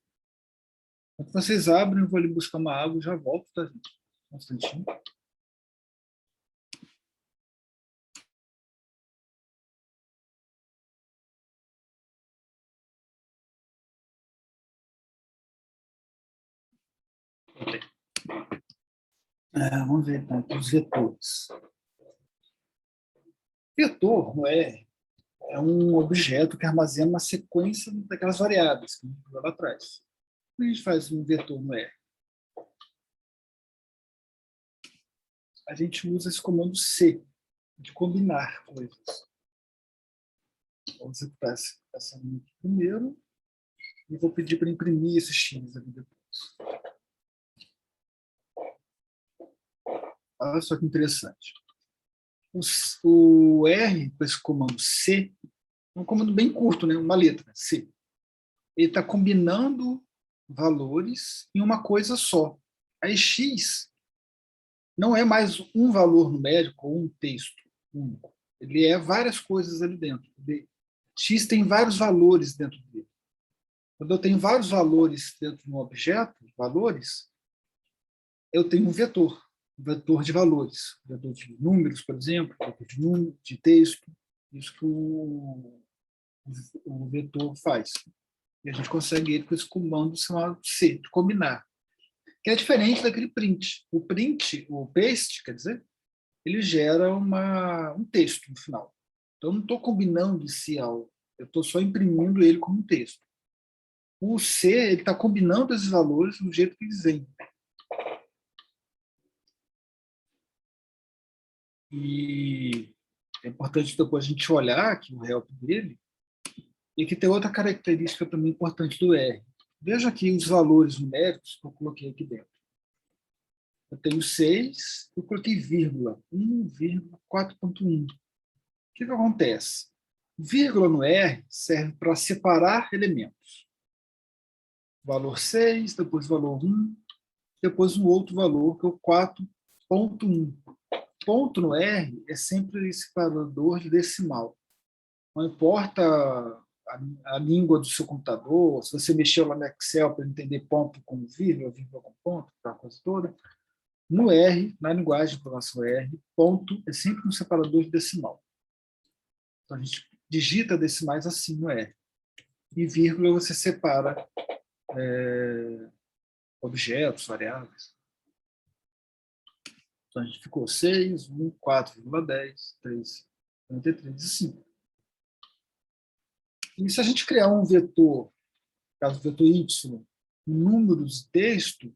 Quando vocês abrem, eu vou ali buscar uma água e já volto, tá, gente? Um instantinho. Vamos ver então, os vetores. Vetor no R é um objeto que armazena uma sequência daquelas variáveis que a gente viu lá atrás. Como a gente faz um vetor no R? A gente usa esse comando C, de combinar coisas. Vamos executar essa linha aqui primeiro e vou pedir para imprimir esses X aqui depois. Olha só que interessante. O R, com esse comando C, é um comando bem curto, né? Uma letra, C. Ele está combinando valores em uma coisa só. Aí X não é mais um valor numérico ou um texto único. Ele é várias coisas ali dentro. X tem vários valores dentro dele. Quando eu tenho vários valores dentro de um objeto, valores, eu tenho um vetor de valores, vetor de números, por exemplo, vetor de texto, isso que o vetor faz. E a gente consegue ele com esse comando chamado C, de combinar, que é diferente daquele print. O paste, quer dizer, ele gera um texto no final. Então, eu não estou combinando esse algo, eu estou só imprimindo ele como um texto. O C, ele está combinando esses valores do jeito que eles vêm. E é importante depois a gente olhar aqui o help dele, e que tem outra característica também importante do R. Veja aqui os valores numéricos que eu coloquei aqui dentro. Eu tenho 6, eu coloquei vírgula, 1,4.1. O que acontece? Vírgula no R serve para separar elementos. Valor 6, depois valor 1, depois um outro valor, que é o 4.1. Ponto no R é sempre esse separador de decimal. Não importa a língua do seu computador, se você mexeu lá no Excel para entender ponto com vírgula, vírgula com ponto, aquela coisa toda. No R, na linguagem de programação R, ponto é sempre um separador de decimal. Então, a gente digita decimais assim no R. E vírgula você separa objetos, variáveis. Então, a gente ficou 6, 1, 4,10, 3, 43 e 5. E se a gente criar um vetor, caso vetor y, com números de texto,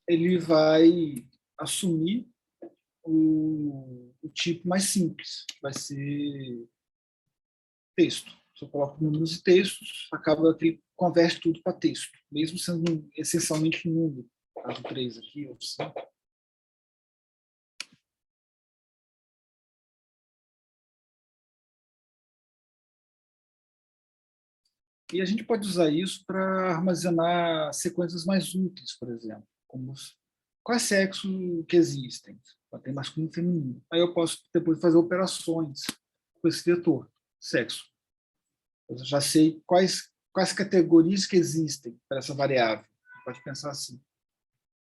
ele vai assumir o tipo mais simples, vai ser texto. Se eu coloco números e textos, acaba que ele converte tudo para texto, mesmo sendo essencialmente um número, caso 3 aqui, ou 5. E a gente pode usar isso para armazenar sequências mais úteis, por exemplo, como quais sexos que existem, tem masculino e feminino. Aí eu posso depois fazer operações com esse vetor, sexo. Eu já sei quais categorias que existem para essa variável. Você pode pensar assim.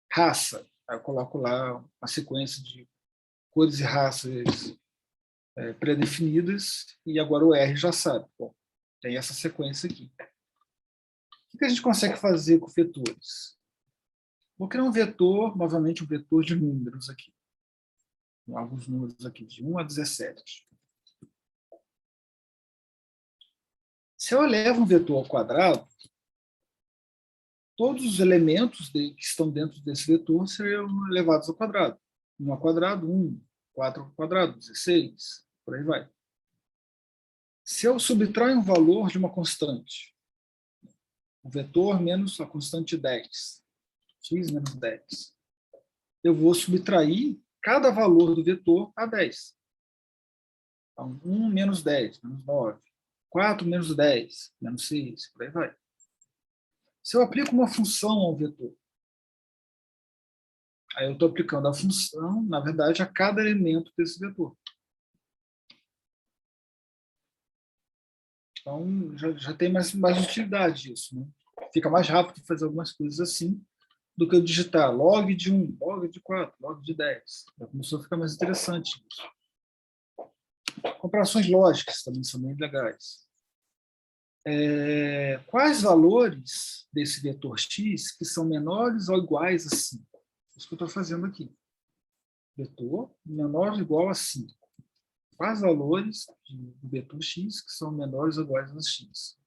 Raça. Aí eu coloco lá uma sequência de cores e raças pré-definidas, e agora o R já sabe. Bom, tem essa sequência aqui. O que a gente consegue fazer com vetores? Vou criar um vetor, novamente um vetor de números aqui. Tem alguns números aqui, de 1 a 17. Se eu elevo um vetor ao quadrado, todos os elementos que estão dentro desse vetor seriam elevados ao quadrado. 1 ao quadrado, 1, 4 ao quadrado, 16, por aí vai. Se eu subtrair um valor de uma constante, o vetor menos a constante 10, x menos 10, eu vou subtrair cada valor do vetor a 10. Então, 1 menos 10, menos 9. 4 menos 10, menos 6, por aí vai. Se eu aplico uma função ao vetor, aí eu estou aplicando a função, na verdade, a cada elemento desse vetor. Então, já tem mais utilidade isso, né? Fica mais rápido fazer algumas coisas assim do que eu digitar log de 1, log de 4, log de 10. Já começou a ficar mais interessante isso. Comparações lógicas também são bem legais. Quais valores desse vetor x que são menores ou iguais a 5? Isso que eu estou fazendo aqui. Vetor menor ou igual a 5. Quais valores do vetor x que são menores ou iguais a x?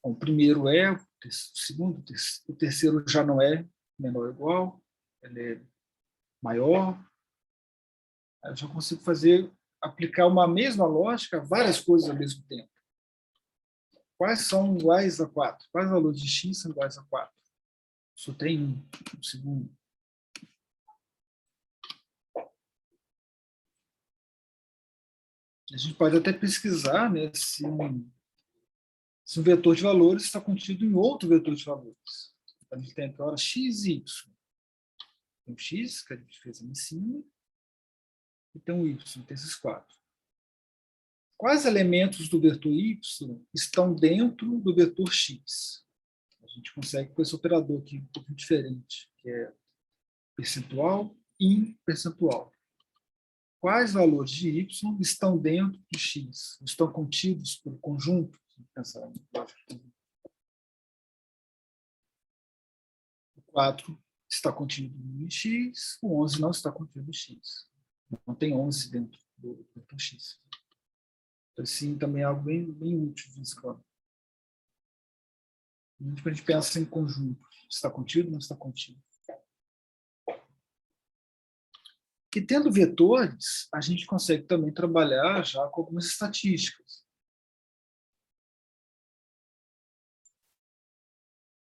Bom, o primeiro é, o segundo, o terceiro já não é menor ou igual, ele é maior. Aí eu já consigo aplicar uma mesma lógica a várias coisas ao mesmo tempo. Quais são iguais a 4? Quais valores de x são iguais a 4? Só tem um segundo. A gente pode até pesquisar, né, se um vetor de valores está contido em outro vetor de valores. A gente tem agora x e y. Tem o x, que a gente fez ali em cima, e tem o y, tem esses 4. Quais elementos do vetor y estão dentro do vetor x? A gente consegue com esse operador aqui um pouco diferente, que é percentual e percentual. Quais valores de y estão dentro de x? Estão contidos por conjunto? O 4 está contido em x, o 11 não está contido em x. Não tem 11 dentro do vetor x. Então, assim, também é algo bem útil de escola. A gente pensa em conjunto. Está contido ou não está contido? E tendo vetores, a gente consegue também trabalhar já com algumas estatísticas.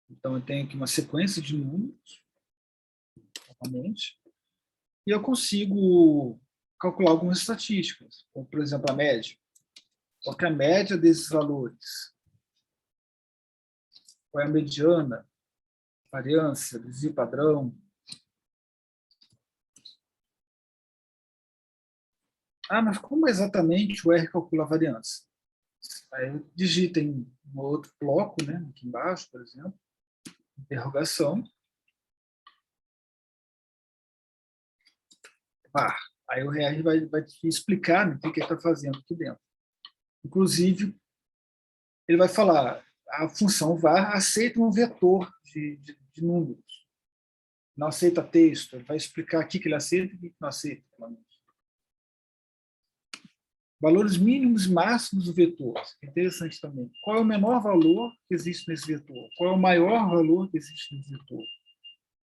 Então, eu tenho aqui uma sequência de números, novamente, e eu consigo calcular algumas estatísticas, como, por exemplo, a média. Qual que é a média desses valores? Qual é a mediana? Variância, desvio padrão? Ah, mas como exatamente o R calcula a variância? Aí digita em um outro bloco, né, aqui embaixo, por exemplo, interrogação. Aí o R vai te explicar, né, o que ele está fazendo aqui dentro. Inclusive, ele vai falar, a função var aceita um vetor de números. Não aceita texto. Ele vai explicar aqui que ele aceita e que não aceita. Valores mínimos e máximos do vetor. É interessante também. Qual é o menor valor que existe nesse vetor? Qual é o maior valor que existe nesse vetor?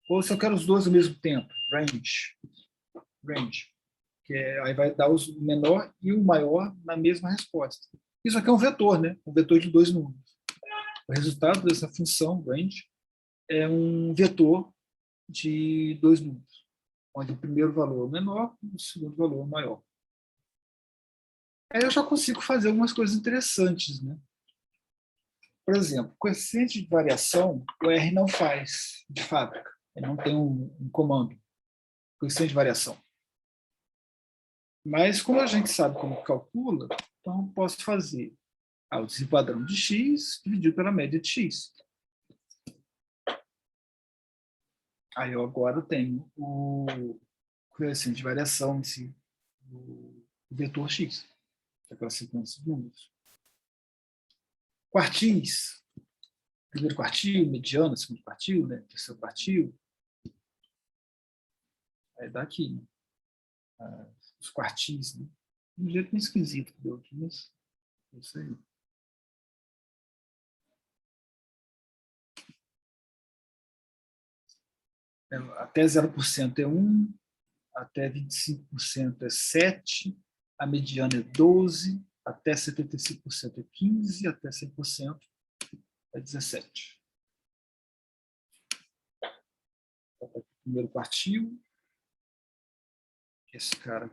Ou se eu quero os dois ao mesmo tempo. Range. Aí vai dar o menor e o maior na mesma resposta. Isso aqui é um vetor, né? Um vetor de dois números. O resultado dessa função, range, é um vetor de dois números, onde o primeiro valor é o menor e o segundo valor é o maior. Aí eu já consigo fazer algumas coisas interessantes, né? Por exemplo, coeficiente de variação, o R não faz de fábrica. Ele não tem um comando. Coeficiente de variação. Mas, como a gente sabe como calcula, então eu posso fazer o desvio padrão de x dividido pela média de x. Aí eu agora tenho o coeficiente de variação em si, o vetor x, aquela sequência de números. Quartis, primeiro quartil, mediana, segundo quartil, né? Terceiro quartil. Aí dá aqui. Né? os quartis, né? De um jeito meio esquisito que deu aqui, mas é isso aí. Até 0% é 1, até 25% é 7, a mediana é 12, até 75% é 15, até 100% é 17. O primeiro quartil, esse cara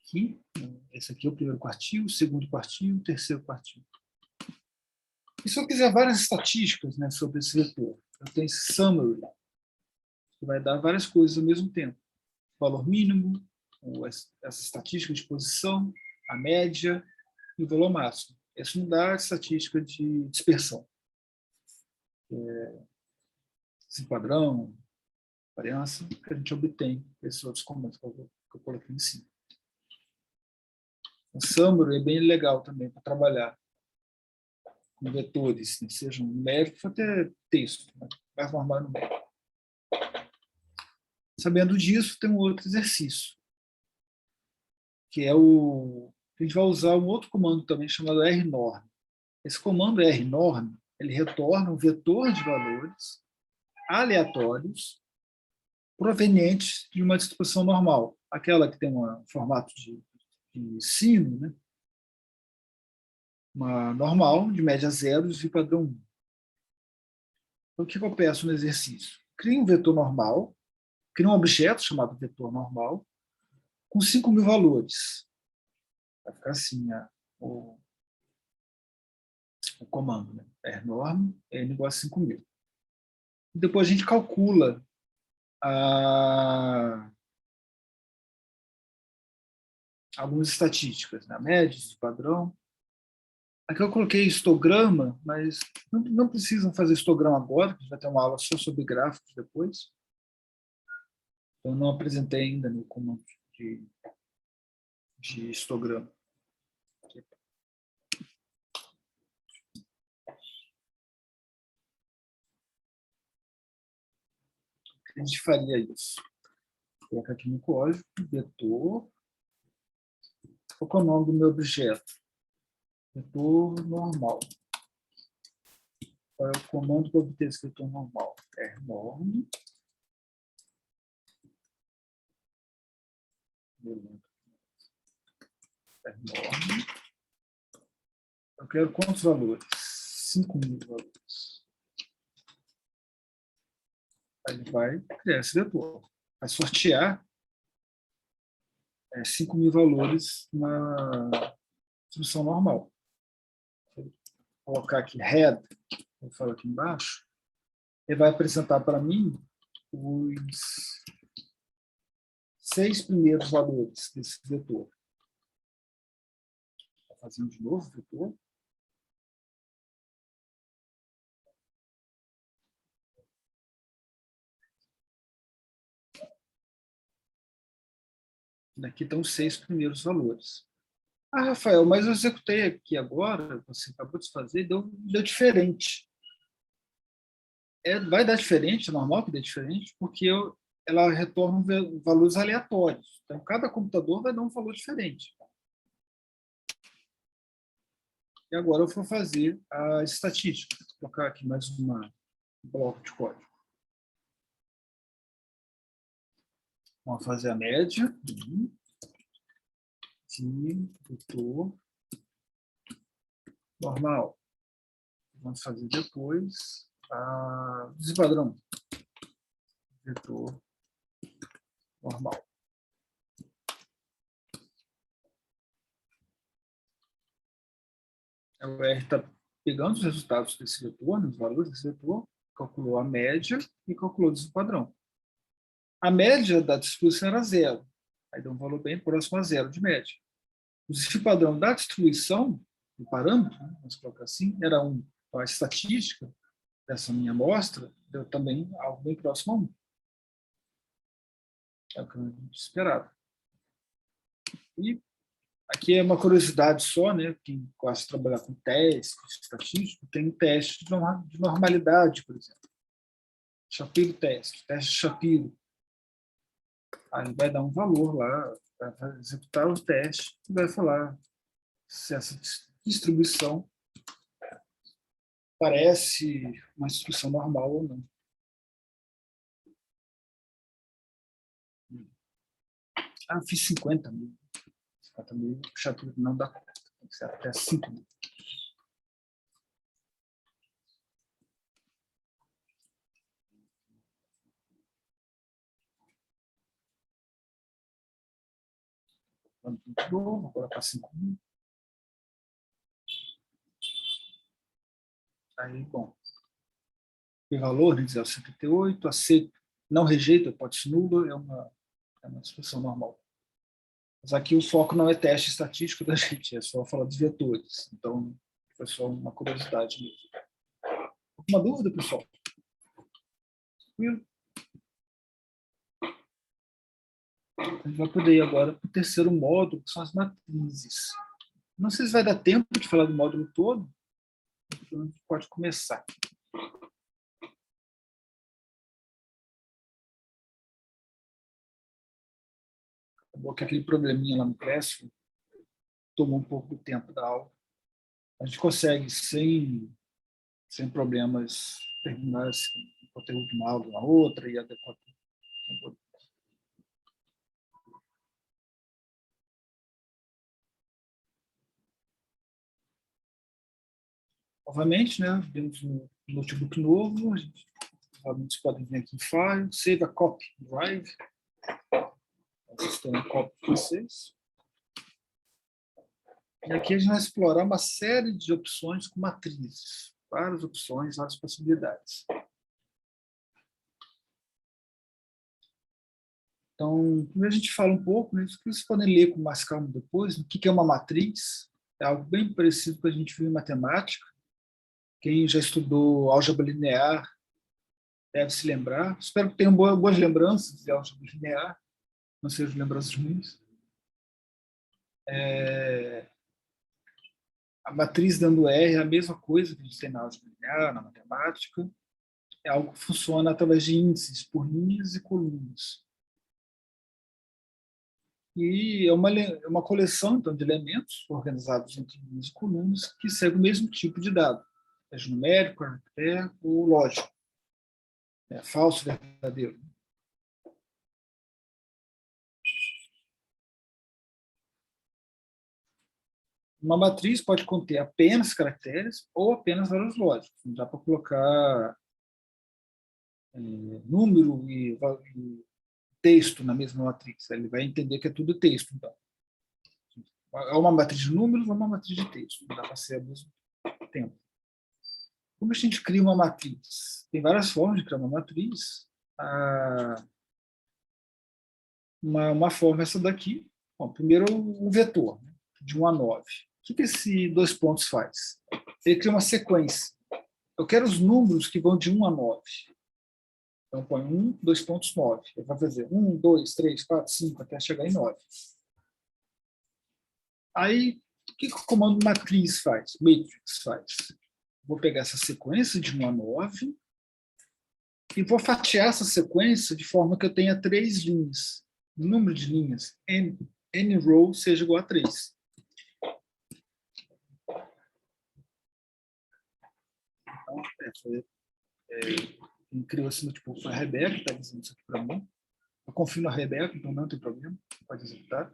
aqui, esse aqui é o primeiro quartil, o segundo quartil, o terceiro quartil. E se eu quiser várias estatísticas, né, sobre esse vetor, eu tenho esse summary, que vai dar várias coisas ao mesmo tempo. O valor mínimo, essa estatística de posição, a média e o valor máximo. Isso não dá estatística de dispersão. Esse padrão, variância, que a gente obtém esses outros comandos que eu coloquei em cima. O summary é bem legal também para trabalhar com vetores, né? Sejam numéricos ou até texto, né? Vai formar numérico. Sabendo disso, tem um outro exercício, que é a gente vai usar um outro comando também chamado rnorm. Esse comando rnorm, ele retorna um vetor de valores aleatórios provenientes de uma distribuição normal, aquela que tem um formato de sino, né? Uma normal de média zero e padrão 1. Então, o que eu peço no exercício? Crie um vetor normal, crie um objeto chamado vetor normal, com 5.000 valores. Vai ficar assim o comando, né? Rnorm, n igual a 5.000. Depois a gente calcula algumas estatísticas, né? Médias, padrão. Aqui eu coloquei histograma, mas não precisam fazer histograma agora, porque vai ter uma aula só sobre gráficos depois. Eu não apresentei ainda no comando de histograma. A gente faria isso. Vou colocar aqui no código, vetor. Qual é o nome do meu objeto? Vetor normal. Qual é o comando para obter esse vetor normal? Rnorm. Rnorm. Eu quero quantos valores? 5.000 valores. Aí ele vai criar esse vetor. Vai sortear 5.000 valores na distribuição normal. Vou colocar aqui head, eu falo aqui embaixo, ele vai apresentar para mim os 6 primeiros valores desse vetor. Vou fazer de novo o vetor. Aqui estão os 6 primeiros valores. Ah, Rafael, mas eu executei aqui agora, você acabou de fazer, deu diferente. Vai dar diferente, é normal que dê diferente, porque ela retorna valores aleatórios. Então, cada computador vai dar um valor diferente. E agora eu vou fazer a estatística. Vou colocar aqui mais um bloco de código. Vamos fazer a média de vetor normal. Vamos fazer depois a padrão. Vetor normal. O R está pegando os resultados desse vetor, os valores desse vetor, calculou a média e calculou o padrão. A média da distribuição era 0. Aí deu um valor bem próximo a 0 de média. O desvio padrão da distribuição, o parâmetro, né, vamos colocar assim, era 1. Então, a estatística dessa minha amostra deu também algo bem próximo a 1. É o que a gente esperava. E aqui é uma curiosidade só, né? Quem gosta de trabalhar com testes estatísticos, tem um teste de normalidade, por exemplo. Shapiro teste de Shapiro. Aí vai dar um valor lá, vai executar o teste e vai falar se essa distribuição parece uma distribuição normal ou não. Eu fiz 50 mil. 50 mil, puxar tudo, não dá conta. Tem que ser até 5 mil. Agora para 5 mil. Aí, bom. O valor, né, 0,78, aceito, não rejeito, hipótese nula, é uma distribuição normal. Mas aqui o foco não é teste estatístico da gente, é só falar dos vetores. Então, foi só uma curiosidade mesmo. Alguma dúvida, pessoal? Tranquilo? A gente vai poder ir agora para o terceiro módulo, que são as matrizes. Não sei se vai dar tempo de falar do módulo todo, então a gente pode começar. Acabou que aquele probleminha lá no Classroom tomou um pouco do tempo da aula. A gente consegue, sem problemas, terminar o conteúdo de uma aula na outra e adequar tudo. Novamente, né, temos um notebook novo, vocês podem vir aqui em File, Save a Copy Drive. Vocês têm a cópia de vocês. E aqui a gente vai explorar uma série de opções com matrizes. Várias opções, várias possibilidades. Então, primeiro a gente fala um pouco, né, isso que vocês podem ler com mais calma depois, o que é uma matriz. É algo bem parecido com o que a gente viu em matemática. Quem já estudou álgebra linear deve se lembrar. Espero que tenham boas lembranças de álgebra linear, não sejam lembranças ruins. A matriz dando R é a mesma coisa que a gente tem na álgebra linear, na matemática. É algo que funciona através de índices por linhas e colunas. E é uma coleção, então, de elementos organizados entre linhas e colunas que segue o mesmo tipo de dado, seja numérico, arbitário ou lógico. É falso, verdadeiro. Uma matriz pode conter apenas caracteres ou apenas valores lógicos. Não dá para colocar número e texto na mesma matriz. Ele vai entender que é tudo texto. Então, é uma matriz de números ou uma matriz de texto. Não dá para ser ao mesmo tempo. Como a gente cria uma matriz? Tem várias formas de criar uma matriz. Uma forma é essa daqui. Bom, primeiro, o vetor, né, de 1 a 9. O que esse 2 pontos faz? Ele cria uma sequência. Eu quero os números que vão de 1 a 9. Então, põe 1, 2 pontos, 9. Ele vai fazer 1, 2, 3, 4, 5, até chegar em 9. Aí, o que o comando matriz faz? Matrix faz. Vou pegar essa sequência de 1 a 9 e vou fatiar essa sequência de forma que eu tenha 3 linhas. O número de linhas n row seja igual a 3. Então, quem criou esse notebook foi a Rebeca, que está dizendo isso aqui para mim. Eu confio na Rebeca, então não tem problema, pode executar.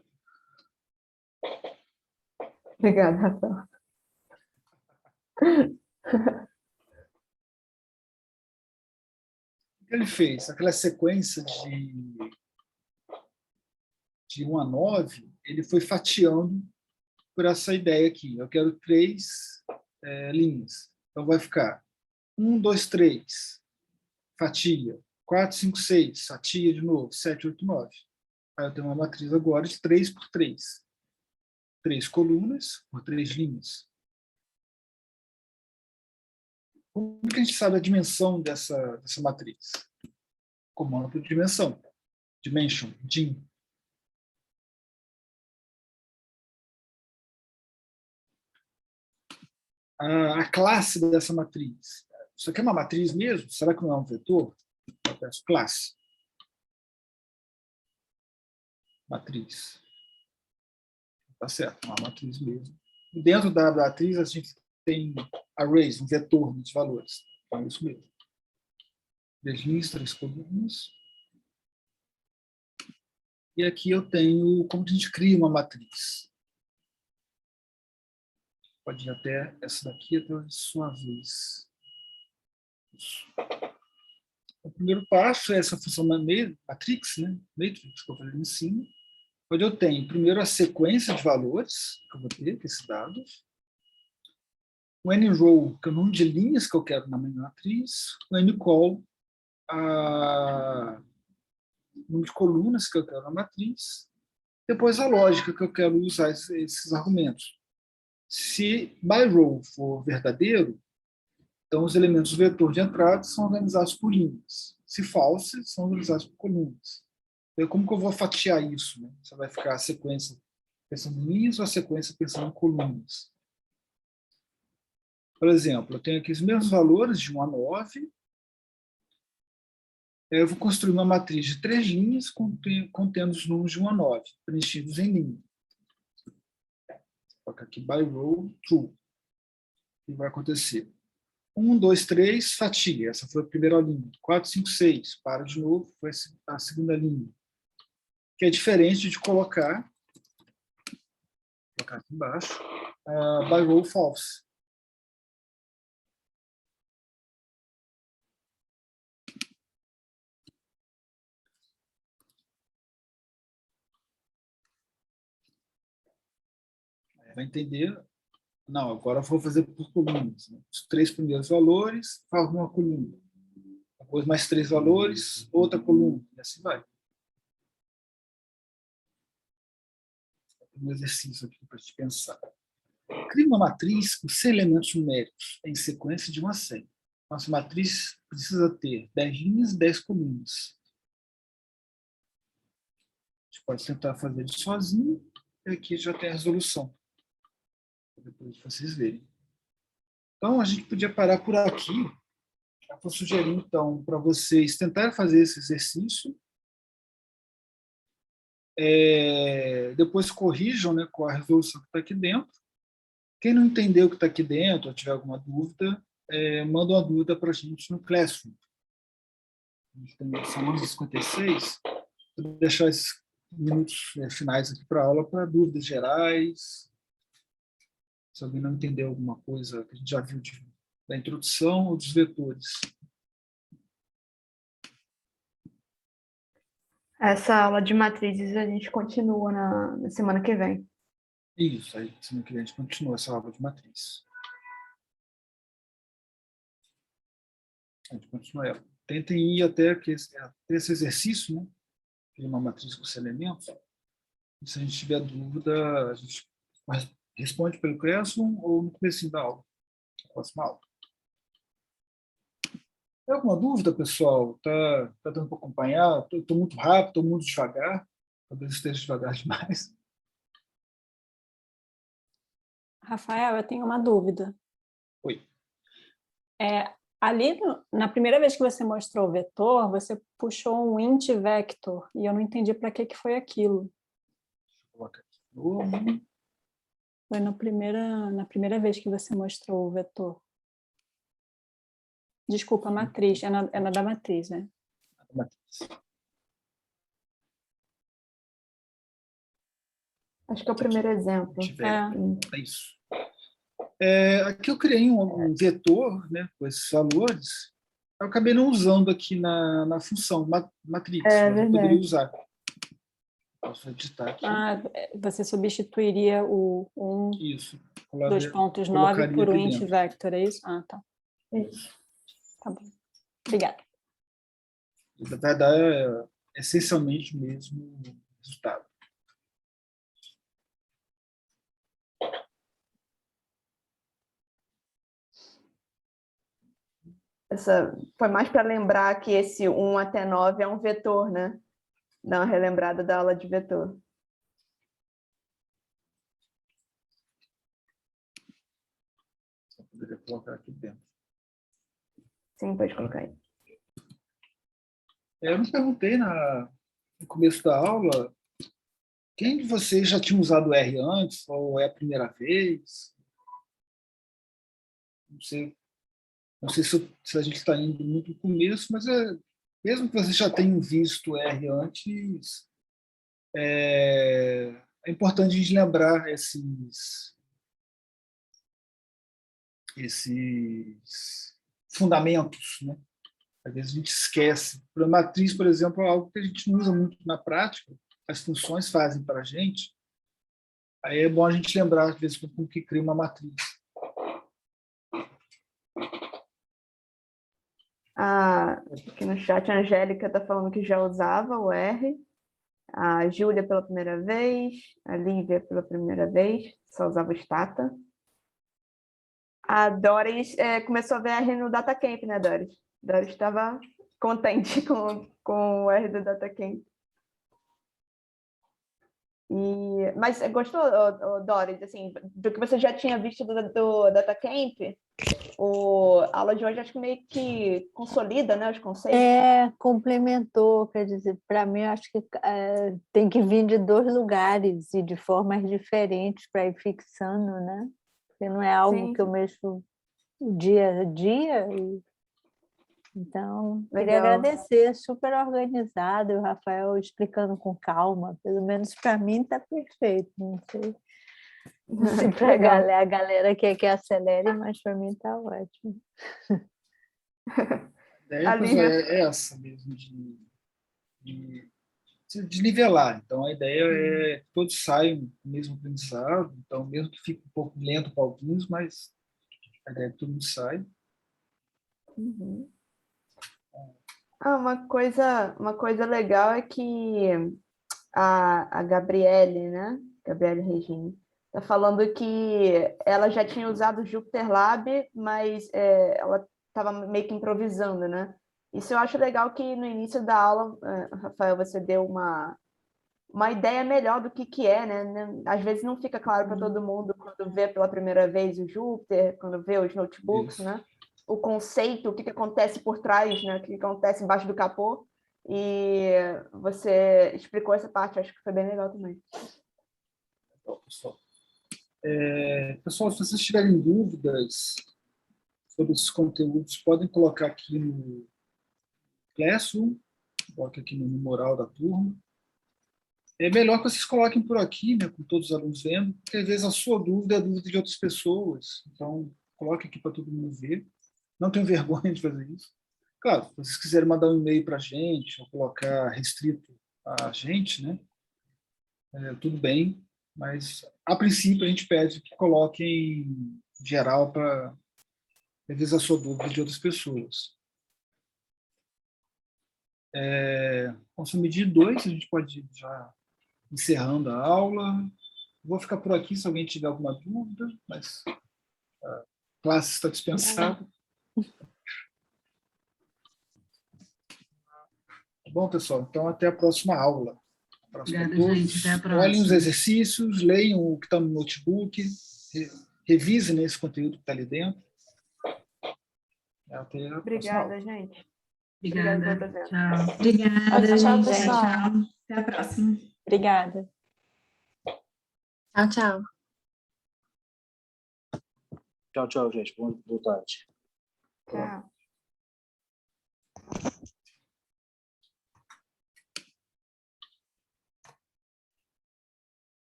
Obrigada, Rafael. O que ele fez? Aquela sequência de 1 a 9, ele foi fatiando por essa ideia aqui. Eu quero 3 linhas. Então vai ficar 1, 2, 3, fatia. 4, 5, 6, fatia de novo. 7, 8, 9. Aí eu tenho uma matriz agora de 3 por 3. 3 colunas por 3 linhas. Como que a gente sabe a dimensão dessa matriz? Comando por dimensão. Dimension, dim. A classe dessa matriz. Isso aqui é uma matriz mesmo? Será que não é um vetor? Eu peço classe. Matriz. Tá certo, uma matriz mesmo. E dentro da matriz, a gente tem arrays, um vetor de valores. Então, é isso mesmo. 3 linhas, 3 colunas. E aqui eu tenho como a gente cria uma matriz. Pode ir até essa daqui, até a sua vez. Isso. O primeiro passo é essa função matrix, né? Matrix, que eu falei em cima, onde eu tenho primeiro a sequência de valores que eu vou ter, que é esse dado, o nrow, que é o número de linhas que eu quero na minha matriz, o ncol, o número de colunas que eu quero na matriz, depois a lógica que eu quero usar esses argumentos. Se byRow for verdadeiro, então os elementos do vetor de entrada são organizados por linhas. Se false, são organizados por colunas. Então, como que eu vou fatiar isso? Né? Você vai ficar a sequência pensando em linhas ou a sequência pensando em colunas? Por exemplo, eu tenho aqui os mesmos valores de 1 a 9. Eu vou construir uma matriz de 3 linhas contendo os números de 1 a 9, preenchidos em linha. Vou colocar aqui byRow true. O que vai acontecer? 1, 2, 3, fatia. Essa foi a primeira linha. 4, 5, 6. Para de novo, foi a segunda linha. Que é diferente de colocar aqui embaixo, byRow false. Vai entender? Não, agora eu vou fazer por colunas. Né? Os 3 primeiros valores, formam uma coluna. Depois mais 3 valores, outra coluna. E assim vai. Um exercício aqui para te pensar. Crie uma matriz com 100 elementos numéricos em sequência de 1 a 100. Nossa matriz precisa ter 10 linhas e 10 colunas. A gente pode tentar fazer isso sozinho, e aqui já tem a resolução. Depois vocês verem. Então, a gente podia parar por aqui. Eu vou sugerir, então, para vocês tentarem fazer esse exercício. Depois corrijam, né, com a resolução que está aqui dentro. Quem não entendeu o que está aqui dentro, ou tiver alguma dúvida, manda uma dúvida para a gente no Classroom. A gente tem são 11h56. Vou deixar esses minutos finais aqui para a aula para dúvidas gerais. Se alguém não entendeu alguma coisa que a gente já viu da introdução ou dos vetores. Essa aula de matrizes a gente continua na semana que vem. Isso, aí semana que vem a gente continua essa aula de matriz. A gente continua ela. Tentem ir até esse exercício, né? De uma matriz com os elementos. E se a gente tiver dúvida, a gente responde pelo Classroom ou no começo da aula, na próxima aula. Tem alguma dúvida, pessoal? Tá dando para acompanhar? Estou muito rápido, estou muito devagar. Talvez esteja devagar demais. Rafael, eu tenho uma dúvida. Oi. Ali, na primeira vez que você mostrou o vetor, você puxou um int vector, e eu não entendi para que foi aquilo. Deixa eu colocar aqui de novo. Foi na primeira vez que você mostrou o vetor. Desculpa, a matriz. É na da matriz, né? Acho que é o primeiro exemplo. É isso. Aqui eu criei um vetor, né, com esses valores. Eu acabei não usando aqui na função matrix, mas eu poderia usar. Posso editar aqui. Você substituiria o 2.9 por um int vector, é isso? Tá. Isso. Tá bom. Obrigada. Vai dar essencialmente o mesmo resultado. Essa foi mais para lembrar que esse 1 até 9 é um vetor, né? Dá uma relembrada da aula de vetor. Só poderia colocar aqui dentro. Sim, pode colocar aí. Eu não perguntei no começo da aula Quem de vocês já tinha usado o R antes, ou é a primeira vez? Não sei se a gente está indo muito no começo, mas mesmo que vocês já tenham visto o R antes, é importante a gente lembrar esses fundamentos, né? Às vezes a gente esquece. A matriz, por exemplo, é algo que a gente não usa muito na prática, as funções fazem para a gente. Aí é bom a gente lembrar, às vezes, como que cria uma matriz. Aqui no chat, a Angélica está falando que já usava o R. A Júlia pela primeira vez. A Lívia pela primeira vez. Só usava o Stata. A Doris começou a ver R no DataCamp, né, Doris? Doris estava contente com o R do DataCamp. Mas gostou, Doris, assim, do que você já tinha visto do DataCamp? A aula de hoje acho que meio que consolida, né, os conceitos. Complementou, quer dizer, para mim acho que tem que vir de 2 lugares e de formas diferentes para ir fixando, né? Porque não é algo que eu mexo o dia a dia. Então, queria agradecer, super organizado, o Rafael explicando com calma, pelo menos para mim está perfeito, não sei se para a galera quer que acelere, mas para mim está ótimo. A ideia é essa mesmo, de nivelar. Então, a ideia é que todos saiam do mesmo aprendizado, então, mesmo que fique um pouco lento para alguns, mas a ideia é que todo mundo saia. Uhum. Uma coisa legal é que a Gabriele, né? Gabriele Regina, está falando que ela já tinha usado o Jupyter Lab, mas ela estava meio que improvisando, né? Isso eu acho legal que no início da aula, Rafael, você deu uma ideia melhor do que é, né? Às vezes não fica claro para todo mundo quando vê pela primeira vez o Jupyter, quando vê os notebooks, né? O conceito, o que acontece por trás, né? O que acontece embaixo do capô. E você explicou essa parte, acho que foi bem legal também. Pessoal, se vocês tiverem dúvidas sobre esses conteúdos, podem colocar aqui no Classroom, coloca aqui no mural da turma. É melhor que vocês coloquem por aqui, né, com todos os alunos vendo, porque às vezes a sua dúvida é a dúvida de outras pessoas. Então, coloque aqui para todo mundo ver. Não tenho vergonha de fazer isso. Claro, se vocês quiserem mandar um e-mail para a gente, ou colocar restrito a gente, né, tudo bem, mas a princípio a gente pede que coloquem em geral para às vezes a sua dúvida de outras pessoas. Vamos medir 2, a gente pode ir já encerrando a aula. Vou ficar por aqui se alguém tiver alguma dúvida, mas a classe está dispensada. Bom, pessoal, então até a próxima aula. Obrigada, gente. Até a próxima. Olhem os exercícios, leiam o que está no notebook, revisem esse conteúdo que está ali dentro. Até a Obrigada, gente. Obrigada. Tchau. Obrigada, Tchau, gente. pessoal. Tchau. Até a próxima. Obrigada. Tchau, tchau. Tchau, tchau, gente. Boa tarde. Tchau.